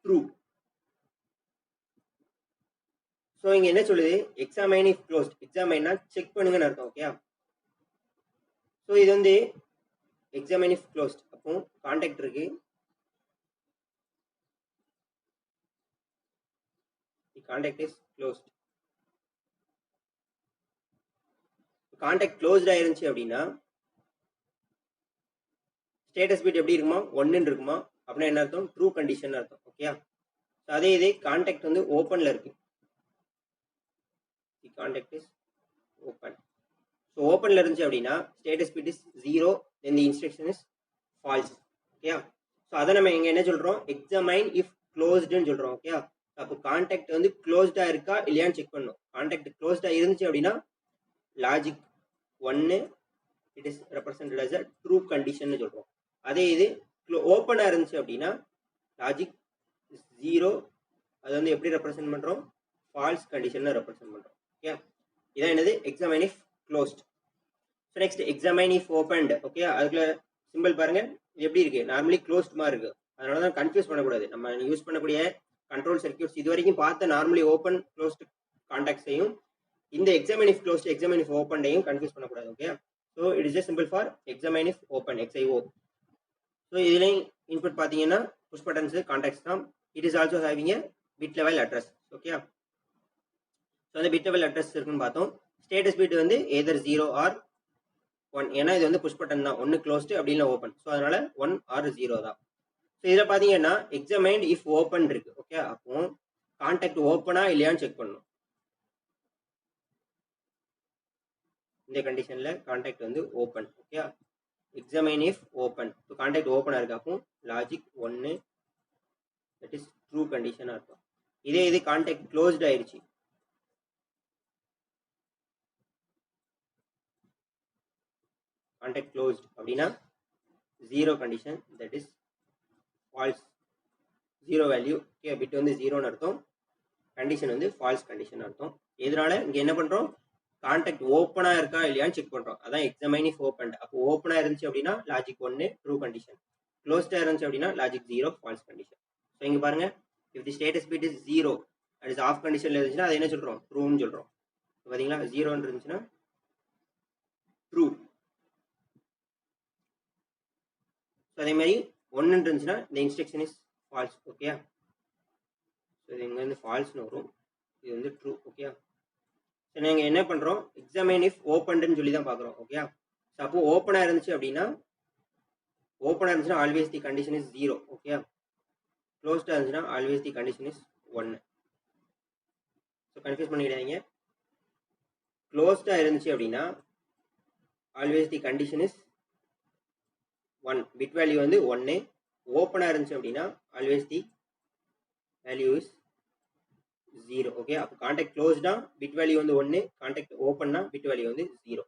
true. So இங்க என்ன சொல்லுது, எக்ஸாமைன் இஃப் க்ளோஸ்ட், எக்ஸாமைன்னா செக் பண்ணுங்கன்னு அர்த்தம். ஓகே, ஸோ இது வந்து எக்ஸாமைன் இஃப் க்ளோஸ்ட். அப்போ கான்டாக்ட் இருக்கு, contact is closed. Contact closed ஆயிருந்துச்சு அப்படின்னா ஸ்டேட்டஸ் பிட் எப்படி இருக்குமா, 1 இருக்குமா, அப்படின்னா என்ன அர்த்தம், ட்ரூ கண்டிஷன் அர்த்தம். ஓகே, அதே இதே கான்டாக்ட் வந்து ஓப்பன்ல இருக்கு, கான்டாக்ட் இஸ் ஓப்பன். ஸோ ஓப்பன்ல இருந்துச்சு அப்படின்னா status bit is 0, then the instruction is false. Okay, so அதை நம்ம இங்க என்ன சொல்றோம், எக்ஸாமைன் இஃப் க்ளோஸ்டுன்னு சொல்றோம். ஓகே, அப்போ கான்டாக்ட் வந்து க்ளோஸ்டா இருக்கா இல்லையான்னு செக் பண்ணணும். கான்டாக்ட் க்ளோஸ்டா இருந்துச்சு அப்படின்னா logic 1 it is represented as a true condition சொல்றோம். அதே இது ஓப்பனா இருந்துச்சு அப்படின்னா லாஜிக் 0 அது வந்து எப்படி ரெப்ரசென்ட் பண்றோம், ஃபால்ஸ் கண்டிஷன் ரெப்ரசென்ட் பண்றோம். ஓகே, இதான் என்னது examine if closed. So next examine if opened. Okay, அதுக்குள்ள சிம்பிள் பாருங்க, இது எப்படி இருக்கு, நார்மலி க்ளோஸ்ட் மாதிரி இருக்கு. அதனால தான் கன்ஃபியூஸ் பண்ணக்கூடாது. நம்ம யூஸ் பண்ணக்கூடிய கண்ட்ரோல் சர்க்யூட்ஸ் இது வரைக்கும் பார்த்த நார்மலி ஓப்பன் க்ளோஸ்ட் கான்டாக்ட்ஸையும் இந்த examine if closed examine if ஓப்பன்டையும் கன்ஃபியூஸ் பண்ணக்கூடாது. Okay, so it is simple for examine if open, XIO. So இதுலையும் இன்புட் பார்த்தீங்கன்னா புஷ் பட்டன்ஸ் கான்டாக்ட்ஸ் தான். It is also having a bit level address. Okay, so அந்த bit level address இருக்குன்னு பார்த்தோம். Status bit வந்து எதர் 0 or 1, ஏன்னா இது வந்து புஷ் பட்டன் தான், 1 க்ளோஸ்டு அப்படின்னா ஓப்பன். ஸோ அதனால 1 or 0 தான். ஸோ இதில் பார்த்தீங்கன்னா எக்ஸாமைன்ட் இஃப் ஓப்பன் இருக்கு. ஓகே, அப்போ கான்டாக்ட் ஓப்பனா இல்லையான்னு செக் பண்ணணும். இந்த கண்டிஷன்ல கான்டாக்ட் வந்து open. Okay, examine if open, so contact ஓப்பனா இருக்கு, அப்போ logic 1 that is true condition அர்த்தம். இதே இது கான்டாக்ட் க்ளோஸ்ட் ஆயிடுச்சு, கான்டாக்ட் க்ளோஸ்ட் அப்படின்னா 0 condition that is false, 0 value. Okay, bit வந்து 0ன்னு அர்த்தம், கண்டிஷன் வந்து ஃபால்ஸ் கண்டிஷன் அர்த்தம். இதனால இங்க என்ன பண்றோம், கான்டாக்ட் ஓப்பனா இருக்கா இல்லையான்னு செக் பண்றோம். அதான் எக்ஸாமைன் இஃப் ஓப்பன். அப்போ ஓப்பனா இருந்துச்சு அப்படின்னா லாஜிக் 1 ட்ரூ கண்டிஷன், க்ளோஸ்டா இருந்துச்சு அப்படின்னா லாஜிக் 0 ஃபால்ஸ் கண்டிஷன். ஸோ இங்க பாருங்க, if the status bit is 0 அது இஸ் ஆஃப் கண்டிஷன்ல இருந்துச்சுன்னா அதை என்ன சொல்றோம், ட்ரூன்னு சொல்றோம். பாத்தீங்களா, 0 இருந்துச்சுன்னா ட்ரூ. அதே மாதிரி 1 இருந்துச்சுன்னா இந்த instruction is false. Okay, so இது இங்க வந்து ஃபால்ஸ்னு வரும், இது வந்து ட்ரூ. ஓகே, ஸோ நாங்கள் என்ன பண்ணுறோம், எக்ஸாமைன் இஃப் ஓப்பன்டுன்னு சொல்லி தான் பார்க்குறோம். ஓகே, ஸோ அப்போ ஓப்பனாக இருந்துச்சு அப்படின்னா, ஓப்பனாக இருந்துச்சுன்னா always the condition is 0. Okay, க்ளோஸ்டாக இருந்துச்சுன்னா always the condition is 1. So confuse பண்ணிக்கிடாதீங்க. க்ளோஸ்டாக இருந்துச்சு அப்படின்னா always the condition is 1, bit value வந்து 1. ஓப்பனாக இருந்துச்சு அப்படின்னா always the value is 0. Okay, அப்போ கான்டாக்ட் க்ளோஸ்டா பிட் வேல்யூ வந்து 1, கான்டாக்ட் ஓப்பன்னா பிட் வேல்யூ வந்து 0.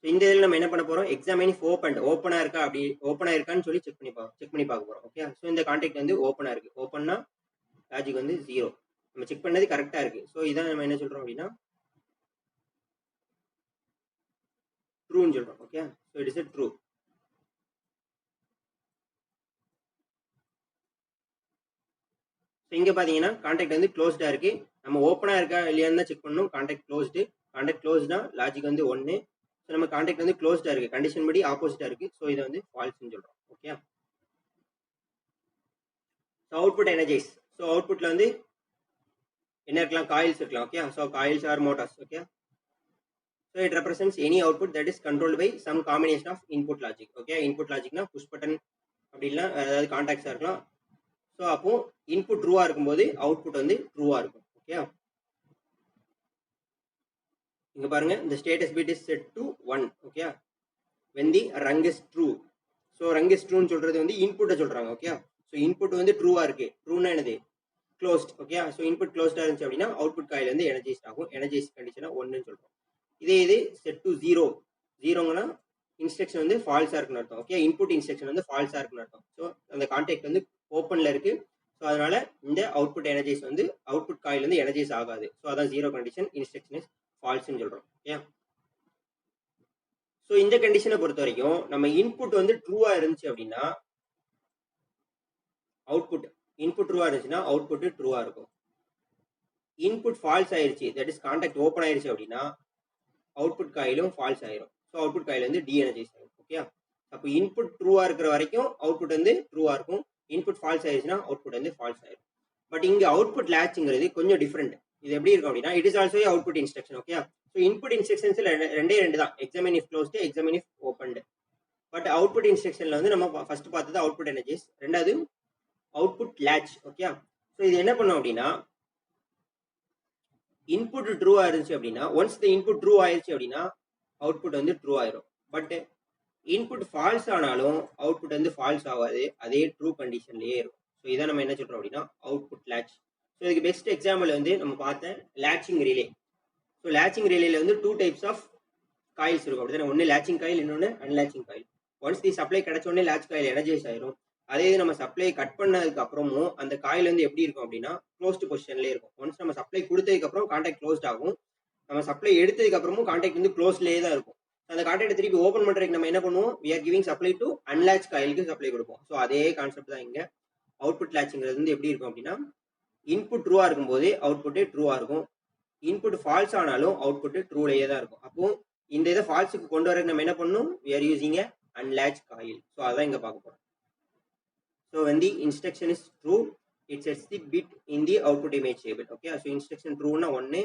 இந்த இதில் நம்ம என்ன பண்ண போறோம், எக்ஸாமைன் இஃப் ஓப்பனா இருக்கா, அப்படி ஓப்பனா இருக்கான்னு சொல்லி செக் பண்ணி பார்க்க போறோம். ஓகே, ஸோ இந்த கான்டாக்ட் வந்து ஓப்பனா இருக்கு, ஓப்பன்னா லாஜிக் வந்து 0, நம்ம செக் பண்ணது கரெக்டா இருக்கு. ஸோ இதான் நம்ம என்ன சொல்றோம் அப்படின்னா ட்ரூன்னு சொல்கிறோம். Okay, so it is a true. So இங்கே பார்த்தீங்கன்னா கான்டாக்ட் வந்து க்ளோஸ்டாக இருக்குது. நம்ம ஓப்பனாக இருக்கா இல்லையான்னு தான் செக் பண்ணணும். Contact closed. கான்டாக்ட் க்ளோஸ்னா லாஜிக் வந்து 1. ஸோ நம்ம கான்டாக்ட் வந்து க்ளோஸ்டாக இருக்குது, கண்டிஷன் படி ஆப்போசிட்டாக இருக்குது. ஸோ இதை வந்து ஃபால்ஸ்ன்னு சொல்கிறோம். Okay, so output energise. So அவுட்புட்டில் வந்து என்ன இருக்கலாம், காயில்ஸ் இருக்கலாம். Okay, so coils or motors. Okay, so it represents any output that is controlled by some combination of input logic. Okay, input லாஜிக்னா புஷ் பட்டன் அப்படி இல்லை ஏதாவது கான்டாக்ட்ஸாக இருக்கலாம். ஸோ அப்போ இன்புட் ட்ரூவாக இருக்கும்போது அவுட்புட் வந்து ட்ரூவாக இருக்கும். ஓகே, இங்கே பாருங்க, இந்த status bit is set to 1. Okay, when the rung is true. So rung is ட்ரூன்னு சொல்றது வந்து இன்புட்டை சொல்றாங்க. ஓகே, ஸோ இன்புட் வந்து ட்ரூவா இருக்கு. ட்ரூனா என்னது, க்ளோஸ்ட். ஓகே, ஸோ இன்புட் க்ளோஸ்டா இருந்துச்சு அப்படின்னா அவுட்புட் காயில் வந்து எனர்ஜைஸ் ஆகும். எனர்ஜைஸ் கண்டிஷனா 1ன்னு சொல்றோம். இதே இது செட் டு 0. 0ங்கன்னா இன்ஸ்ட்ரக்ஷன் வந்து ஃபால்ஸா இருக்குன்னு அர்த்தம். ஓகே, இன்புட் இன்ஸ்ட்ரக்ஷன் வந்து ஃபால்ஸா இருக்குன்னு அர்த்தம். ஸோ அந்த கான்டாக்ட் வந்து ஓப்பன்ல இருக்கு. ஸோ அதனால இந்த அவுட்புட் எனர்ஜைஸ் வந்து அவுட்புட் காயில் வந்து எனர்ஜைஸ் ஆகாது. ஸோ அதான் 0 கண்டிஷன், இன்ஸ்ட்ரக்ஷன் இஸ் ஃபால்ஸ்ன்னு சொல்றோம். ஓகே, ஸோ இந்த கண்டிஷனை பொறுத்த வரைக்கும் நம்ம இன்புட் வந்து ட்ரூவா இருந்துச்சு அப்படின்னா அவுட்புட், இன்புட் ட்ரூவா இருந்துச்சுன்னா அவுட்புட் ட்ரூவா இருக்கும். இன்புட் ஃபால்ஸ் ஆயிருச்சு, தட் இஸ் கான்டாக்ட் ஓப்பன் ஆயிருச்சு அப்படின்னா அவுட்புட் காயிலும் ஃபால்ஸ் ஆயிரும். ஸோ அவுட்புட் காயில் வந்து டீஎனர்ஜைஸ் ஆகும். ஓகே, அப்போ இன்புட் ட்ரூவா இருக்கிற வரைக்கும் அவுட்புட் வந்து ட்ரூவா இருக்கும். இன்புட் ஃபால்ஸ் ஆயிருச்சுன்னா அவுட்புட் வந்து ஃபால்ஸ் ஆயிரும். பட் இங்க அவுட்புட் லேட்ச்ங்கிறது கொஞ்சம் டிஃப்ரெண்ட். இது எப்படி இருக்கும் அப்படின்னா it is also output instruction. Okay, so input இன்ஸ்ட்ரக்ஷன்ஸ்ல ரெண்டே தான், examine if closed, examine if opened. But output இன்ஸ்ட்ரக்ஷன்ல வந்து நம்ம ஃபர்ஸ்ட் பார்த்தது அவுட்புட் எனர்ஜைஸ், ரெண்டாவது அவுட்புட் லேட்ச். ஓகே, ஸோ இது என்ன பண்ணும் அப்படின்னா இன்புட் ட்ரூவா இருந்துச்சு அப்படின்னா ஒன்ஸ் த இன்புட் ட்ரூ ஆயிருச்சு அப்படின்னா அவுட்புட் வந்து ட்ரூ ஆயிரும். பட் இன்புட் ஃபால்ஸ் ஆனாலும் அவுட்புட் வந்து ஃபால்ஸ் ஆகாது, அதே ட்ரூ கண்டிஷன்லயே இருக்கும். ஸோ இதை நம்ம என்ன சொல்றோம் அப்படின்னா அவுட்புட் லேட்ச். ஸோ இதுக்கு பெஸ்ட் எக்ஸாம்பிள் வந்து நம்ம பார்த்த லேட்சிங் ரிலே. ஸோ லேட்சிங் ரிலேல வந்து 2 டைப்ஸ் ஆஃப் காயில்ஸ் இருக்கும். அப்படின்னா ஒன்று லேட்சிங் காயில், இன்னொன்று அன்லேட்சிங் காயில். ஒன்ஸ் தி சப்ளை கிடைச்ச உடனே லேட்ச் காயில் எனர்ஜைஸ் ஆயிரும். அதே இது நம்ம சப்ளை கட் பண்ணதுக்கு அப்புறமும் அந்த காயில் வந்து எப்படி இருக்கும் அப்படின்னா க்ளோஸ்டு பொசிஷன்லேயே இருக்கும். ஒன்ஸ் நம்ம சப்ளை கொடுத்ததுக்கு அப்புறம் கான்டாக்ட் க்ளோஸ்ட் ஆகும். நம்ம சப்ளை எடுத்ததுக்கு அப்புறமும் கான்டாக்ட் வந்து க்ளோஸ்லேயே தான் இருக்கும். அந்த கான்டாக்ட் திருப்பி ஓப்பன் பண்றதுக்கு நம்ம என்ன பண்ணுவோம், we are giving supply to unlatch காயிலுக்கு சப்ளை கொடுப்போம். ஸோ அதே கான்செப்ட் தான் இங்க. அவுட்புட் லேட்சிங்கிறது வந்து எப்படி இருக்கும் அப்படின்னா இன்புட் ட்ரூவா இருக்கும்போது அவுட்புட் ட்ரூவா இருக்கும். இன்புட் ஃபால்ஸ் ஆனாலும் அவுட்புட் ட்ரூலேயே தான் இருக்கும். அப்போ இந்த இதை ஃபால்ஸுக்கு கொண்டு வரதுக்கு நம்ம என்ன பண்ணணும், we are using a unlatch coil. So அதான் இங்க பார்க்க போறோம். So when the instruction is true, it sets the bit in the output image table. Okay, so instruction ட்ரூன்னா 1,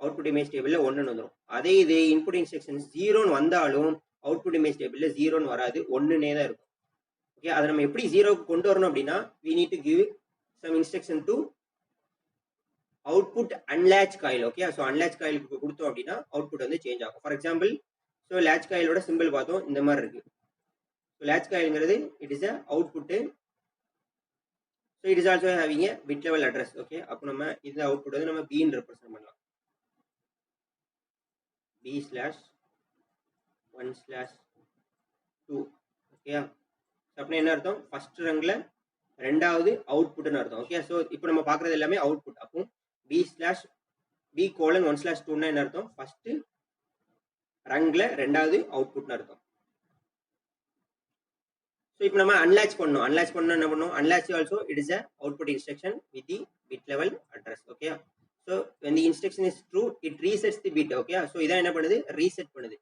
அவுட்புட் இமேஜ் டேபிள்ல 1 வந்துடும். அதே இது இன்புட் இன்ஸ்ட்ரக்ஷன் 0ன்னு வந்தாலும் அவுட்புட் இமேஜ் டேபிள்ல 0ன்னு வராது, 1னே தான் இருக்கும். ஓகே, அதை நம்ம எப்படி 0க்கு கொண்டு வரணும் அப்படின்னா we need to give some instruction to output unlatch coil. Okay, so unlatch காயிலுக்கு கொடுத்தோம் அப்படின்னா அவுட்புட் வந்து சேஞ்ச் ஆகும். ஃபார் எக்ஸாம்பிள், ஸோ லேட்ச் காயிலோட சிம்பிள் பார்த்தோம், இந்த மாதிரி இருக்கு. ஸோ லேட்ச் காயில்ங்கிறது it is a output. So it is also having a bit level address. Okay, அப்போ நம்ம இந்த அவுட்புட் வந்து நம்ம பின்னு ரெப்ரசென்ட் பண்ணலாம். b/1/2. ஓகே, அப்படின்னா என்ன அர்த்தம், ஃபர்ஸ்ட் ரங்ல ரெண்டாவது அவுட்புட்னு அர்த்தம். ஓகே, ஸோ இப்போ நம்ம பார்க்குறது எல்லாமே அவுட்புட். அப்போ b/1/2ன்னா என்ன அர்த்தம், ஃபர்ஸ்ட் ரங்ல ரெண்டாவது அவுட்புட்னு அர்த்தம். ஸோ இப்போ நம்ம அன்லாச் பண்ணணும். அன்லாச் பண்ணணும் என்ன பண்ணும், unlatch also it is a output instruction with the bit level address. Okay, so when the instruction is true, it resets the bit. Okay, so இதான் என்ன பண்ணுது, ரீசெட் பண்ணுது.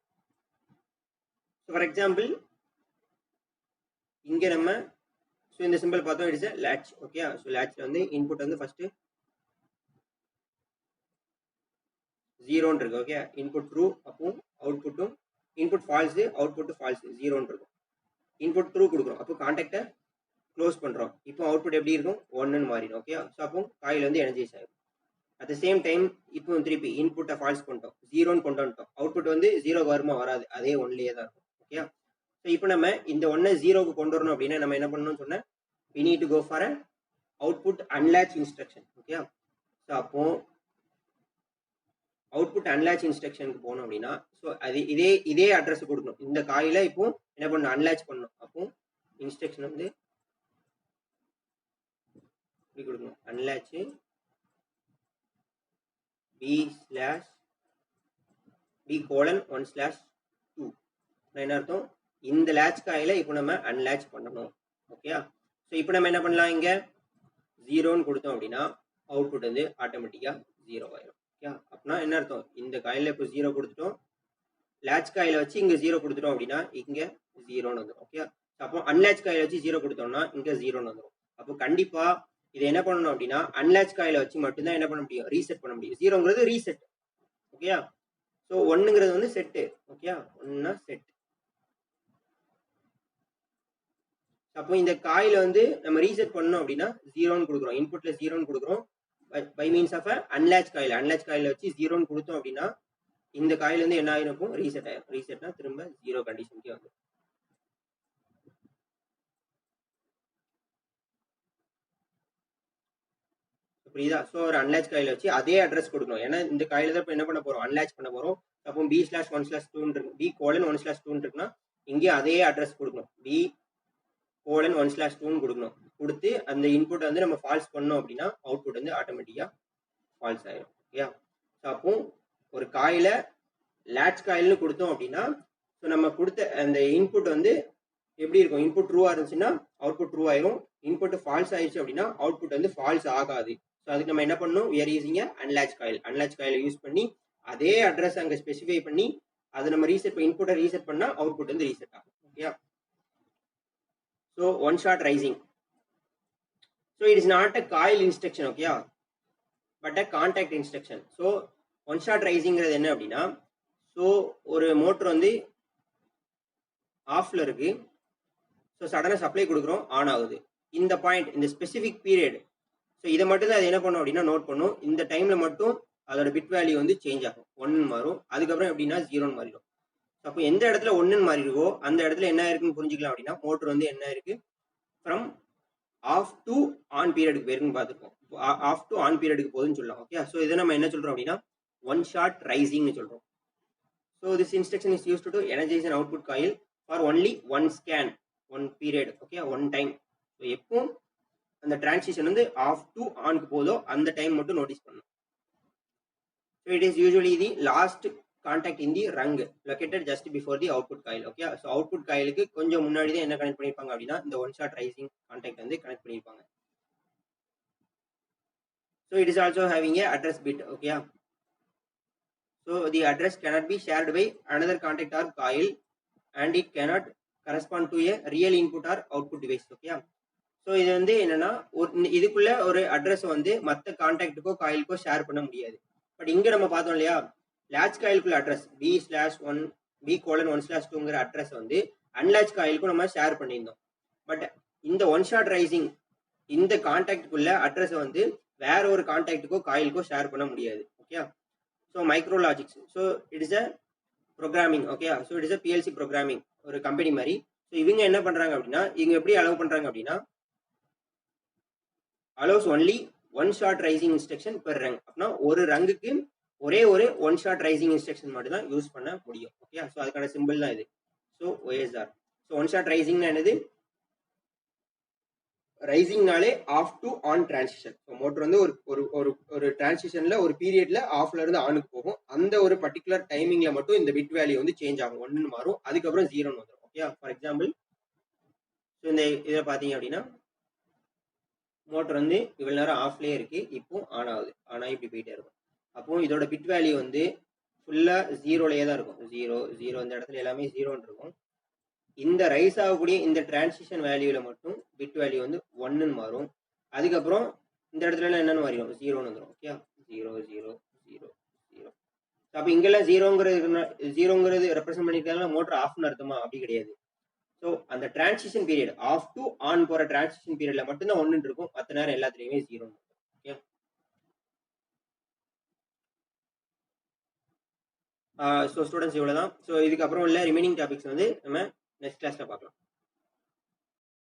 ஸோ ஃபார் எக்ஸாம்பிள் இங்க நம்ம ஸோ இந்த சிம்பிள் பார்த்தோம், it is a latch. Okay, so லேட்ச்ல வந்து இன்புட் வந்து ஃபர்ஸ்ட் 0ன்னு இருக்கு. ஓகே, இன்புட் ட்ரூ, அப்போ அவுட்புட்டும் இன்புட் ஃபால்ஸ், அவுட்புட் ஃபால்ஸ், 0ன்னு இருக்கும். இன்புட் ட்ரூ கொடுக்குறோம், அப்போ கான்டாக்டை க்ளோஸ் பண்றோம். இப்போ அவுட்புட் எப்படி இருக்கும், 1ன்னு மாறிடும். ஓகே, ஸோ அப்போ காயில் வந்து எனர்ஜைஸ் ஆகும். அட் த சேம் டைம் இப்போ திருப்பி இன்புட்டை ஃபால்ஸ் பண்ணிட்டோம், 0ன்னு கொண்டு வந்துட்டோம். அவுட்புட் வந்து 0 வருமா, வராது, அதே 1லேயே தான் இருக்கும். ஓகே, ஸோ இப்போ நம்ம இந்த 1 0க்கு கொண்டு வரணும் அப்படின்னா நம்ம என்ன பண்ணணும்னு சொன்னேன், we need to go for a output unlatch instruction. Okay, so அப்போ அவுட்புட் அன்லாச் இன்ஸ்ட்ரக்ஷனுக்கு போனோம் அப்படின்னா ஸோ அது இதே அட்ரஸ் கொடுக்கணும். இந்த காயில இப்போ என்ன பண்ணணும், அன்லாச் பண்ணணும். அப்போ இன்ஸ்ட்ரக்ஷன் வந்து இப்படி கொடுக்கணும், அன்லாச் b/1/2. என்ன அர்த்தம், இந்த லேட்ச் காயில இப்போ நம்ம அன்லேட்ச் பண்ணணும். ஓகே, ஸோ இப்போ நம்ம என்ன பண்ணலாம், இங்கே 0ன்னு கொடுத்தோம் அப்படின்னா அவுட்புட் வந்து ஆட்டோமேட்டிக்காக 0 ஆயிரும். ஓகே, அப்படின்னா என்ன அர்த்தம், இந்த காயில இப்போ 0 கொடுத்துட்டோம், லேட்ச் காயில வச்சு இங்கே 0 கொடுத்துட்டோம் அப்படின்னா இங்கே 0ன்னு வந்துடும். ஓகே, அப்போ அன்லேட்ச் காயில வச்சு 0 கொடுத்தோம்னா இங்கே 0ன்னு வந்துடும். அப்போ கண்டிப்பா இதை என்ன பண்ணணும் அப்படின்னா அன்லேட்ச் காயில வச்சு மட்டும்தான் என்ன பண்ண முடியும், ரீசெட் பண்ண முடியும். 0ங்கிறது ரீசெட். ஓகே, ஸோ 1ங்கிறது வந்து செட்டு. Okay, 1னா set. அப்போ இந்த காயில வந்து நம்ம ரீசெட் பண்ணோம் அப்படின்னா 0ன்னு கொடுக்குறோம், இன்புட்ல 0ன்னு கொடுக்குறோம் by means of அன்லேட்ச் coil. Unlatch காயில வச்சு 0ன்னு கொடுத்தோம் அப்படின்னா இந்த காயில் வந்து என்ன ஆயிருக்கும், ரீசெட் ஆயிரும். ரீசெட்னா திரும்ப 0 கண்டிஷனுக்கே வந்து. புரியுதா? ஸோ ஒரு அன்லேட்ச் காயில வச்சு அதே அட்ரஸ் கொடுக்கணும். ஏன்னா இந்த காயில தான் இப்போ என்ன பண்ண போறோம், அன்லேட்ச் பண்ண போறோம். அப்போ B/1/2 இருக்கு, B:1/2 இருக்குன்னா இங்கே அதே அட்ரஸ் கொடுக்கணும், B:1/2 கொடுக்கணும். கொடுத்து அந்த இன்புட் வந்து நம்ம ஃபால்ஸ் பண்ணோம் அப்படின்னா அவுட்புட் வந்து ஆட்டோமேட்டிக்கா ஃபால்ஸ் ஆயிரும். ஓகே, அப்போ ஒரு காயில லேட்ச் காயில்னு கொடுத்தோம் அப்படின்னா ஸோ நம்ம கொடுத்த அந்த இன்புட் வந்து எப்படி இருக்கும், இன்புட் ட்ரூவா இருந்துச்சுன்னா அவுட்புட் ட்ரூ ஆயிரும், இன்புட் ஃபால்ஸ் ஆயிடுச்சு அப்படின்னா அவுட்புட் வந்து ஃபால்ஸ் ஆகாது. ஸோ அதுக்கு நம்ம என்ன பண்ணணும், we are using unlatch coil. Unlatch காயில யூஸ் பண்ணி அதே அட்ரஸ் அங்கே ஸ்பெசிஃபை பண்ணி அதை நம்ம ரீசெட் இன்புட்டை ரீசெட் பண்ணா அவுட்புட் வந்து ரீசெட் ஆகும். Okay, so one shot rising. So it is not a coil instruction. Okay, but a contact instruction. So one shot ரைசிங்கிறது என்ன அப்படின்னா, ஸோ ஒரு மோட்டர் வந்து ஆஃப்ல இருக்கு, ஸோ சடனாக சப்ளை கொடுக்குறோம், ஆன் ஆகுது. இந்த பாயிண்ட், இந்த ஸ்பெசிஃபிக் பீரியட், ஸோ இதை மட்டும் தான் அது என்ன பண்ணும் அப்படின்னா நோட் பண்ணும். இந்த டைம்ல மட்டும் அதோட பிட் வேல்யூ வந்து சேஞ்ச் ஆகும், 1 மாறும். அதுக்கப்புறம் எப்படின்னா 0ன்னு மாறிடும். அப்போ எந்த இடத்துல 1ன்னு மாறிடுவோ அந்த இடத்துல என்ன இருக்குன்னு புரிஞ்சுக்கலாம் அப்படின்னா மோட்டர் வந்து என்ன இருக்கு, ஃப்ரம் ஆஃப் டு ஆன் பீரியடுக்கு போயிருக்குன்னு பார்த்துருக்கோம். ஆஃப் டு ஆன் பீரியடுக்கு போகுதுன்னு சொல்லலாம். ஓகே, ஸோ இதை நம்ம என்ன சொல்றோம் அப்படின்னா ஒன் ஷாட் ரைசிங்னு சொல்றோம். So this instruction is used to energise an output coil for only one scan, one period. Okay, one time. So எப்போ அந்த டிரான்சிஷன் வந்து ஆஃப் டு ஆனுக்கு போதோ அந்த டைம் மட்டும் நோட்டீஸ் பண்ணணும். So it is usually the last contact in the rung located just before the output coil. Okay, so output காயிலுக்கு கொஞ்சம் முன்னாடி தான் என்ன கனெக்ட் பண்ணியிருப்பாங்க அப்படின்னா இந்த ஒன் ஷாட் ரைசிங் கான்டாக்ட் வந்து கனெக்ட் பண்ணியிருப்பாங்க. So it is also having a address bit. Okay, so the address cannot be shared by another contact or coil and it cannot correspond to a real input or output device. Okay, so இது வந்து என்னன்னா இதுக்குள்ள ஒரு address வந்து மற்ற கான்டாக்டுக்கோ காயிலுக்கோ share பண்ண முடியாது. But இங்க நம்ம பார்த்தோம் இல்லையா, லேட்ச் காயிலுக்குள்ள அட்ரஸ் B/1/2ங்கிற அட்ரஸ் வந்து அன்லேட்ச் காயிலுக்கும் நம்ம ஷேர் பண்ணியிருந்தோம். பட் இந்த ஒன் ஷாட் ரைசிங் இந்த கான்டாக்டுக்குள்ள அட்ரஸ் வந்து வேற ஒரு கான்டாக்டுக்கோ காயிலுக்கோ ஷேர் பண்ண முடியாது. Okay, so Micrologix, so it is a programming. Okay, so it is a PLC programming, ஒரு கம்பெனி மாதிரி. ஸோ இவங்க என்ன பண்றாங்க அப்படின்னா இவங்க எப்படி அலோவ் பண்றாங்க அப்படின்னா allows only one shot rising instruction per rung. அப்படின்னா ஒரு ரங்குக்கு ஒரே ஒரு ஒன் ஷாட் ரைசிங் இன்ஸ்ட்ரக்ஷன் மட்டும் தான் யூஸ் பண்ண முடியும். ஓகே, ஸோ அதுக்கான சிம்பிள் தான் இது. So OSR. So one shot ரைசிங்னா என்னது, ரைசிங்னாலே off to on transition. So motor வந்து ஒரு ஒரு ஒரு டிரான்சிஷன்ல ஒரு பீரியட்ல ஆஃப்ல இருந்து ஆனுக்கு போகும். அந்த ஒரு பர்டிகுலர் டைமிங்ல மட்டும் இந்த பிட் வேல்யூ வந்து சேஞ்ச் ஆகும், 1ன்னு மாறும், அதுக்கப்புறம் 0ன்னு வந்துடும். ஓகே, ஃபார் எக்ஸாம்பிள் ஸோ இந்த இதை பார்த்தீங்க அப்படின்னா மோட்டர் வந்து இவ்வளவு நேரம் ஆஃப்லேயே இருக்கு, இப்போ ஆன் ஆகுது, ஆனால் இப்படி போயிட்டே இருக்கும். அப்போ இதோட பிட் வேல்யூ வந்து ஃபுல்லா 0லயே தான் இருக்கும். 0 இந்த இடத்துல எல்லாமே 0ன்னு இருக்கும். இந்த ரைஸ் ஆகக்கூடிய இந்த டிரான்சிஷன் வேல்யூல மட்டும் பிட் வேல்யூ வந்து 1ன்னு மாறும். அதுக்கப்புறம் இந்த இடத்துல என்னன்னு மாறிடும், 0ன்னு வந்துடும். ஓகே, 0 0 0 0. அப்போ இங்கெல்லாம் 0ங்கிறது ரெப்ரசென்ட் பண்ணிருக்காங்க மோட்டர் ஆஃப்னு அர்த்தமா, அப்படி கிடையாது. ஸோ அந்த transition period off to on போற டிரான்சிஷன் பீரியட்ல மட்டும்தான் 1 இருக்கும், மற்ற நேரம் எல்லாத்துலயுமே 0. ஓகே, ஸோ ஸ்டூடெண்ட்ஸ் இவ்வளவுதான். ஸோ இதுக்கப்புறம் உள்ள ரிமைனிங் டாபிக்ஸ் வந்து நம்ம நெக்ஸ்ட் கிளாஸ்ல பார்க்கலாம்.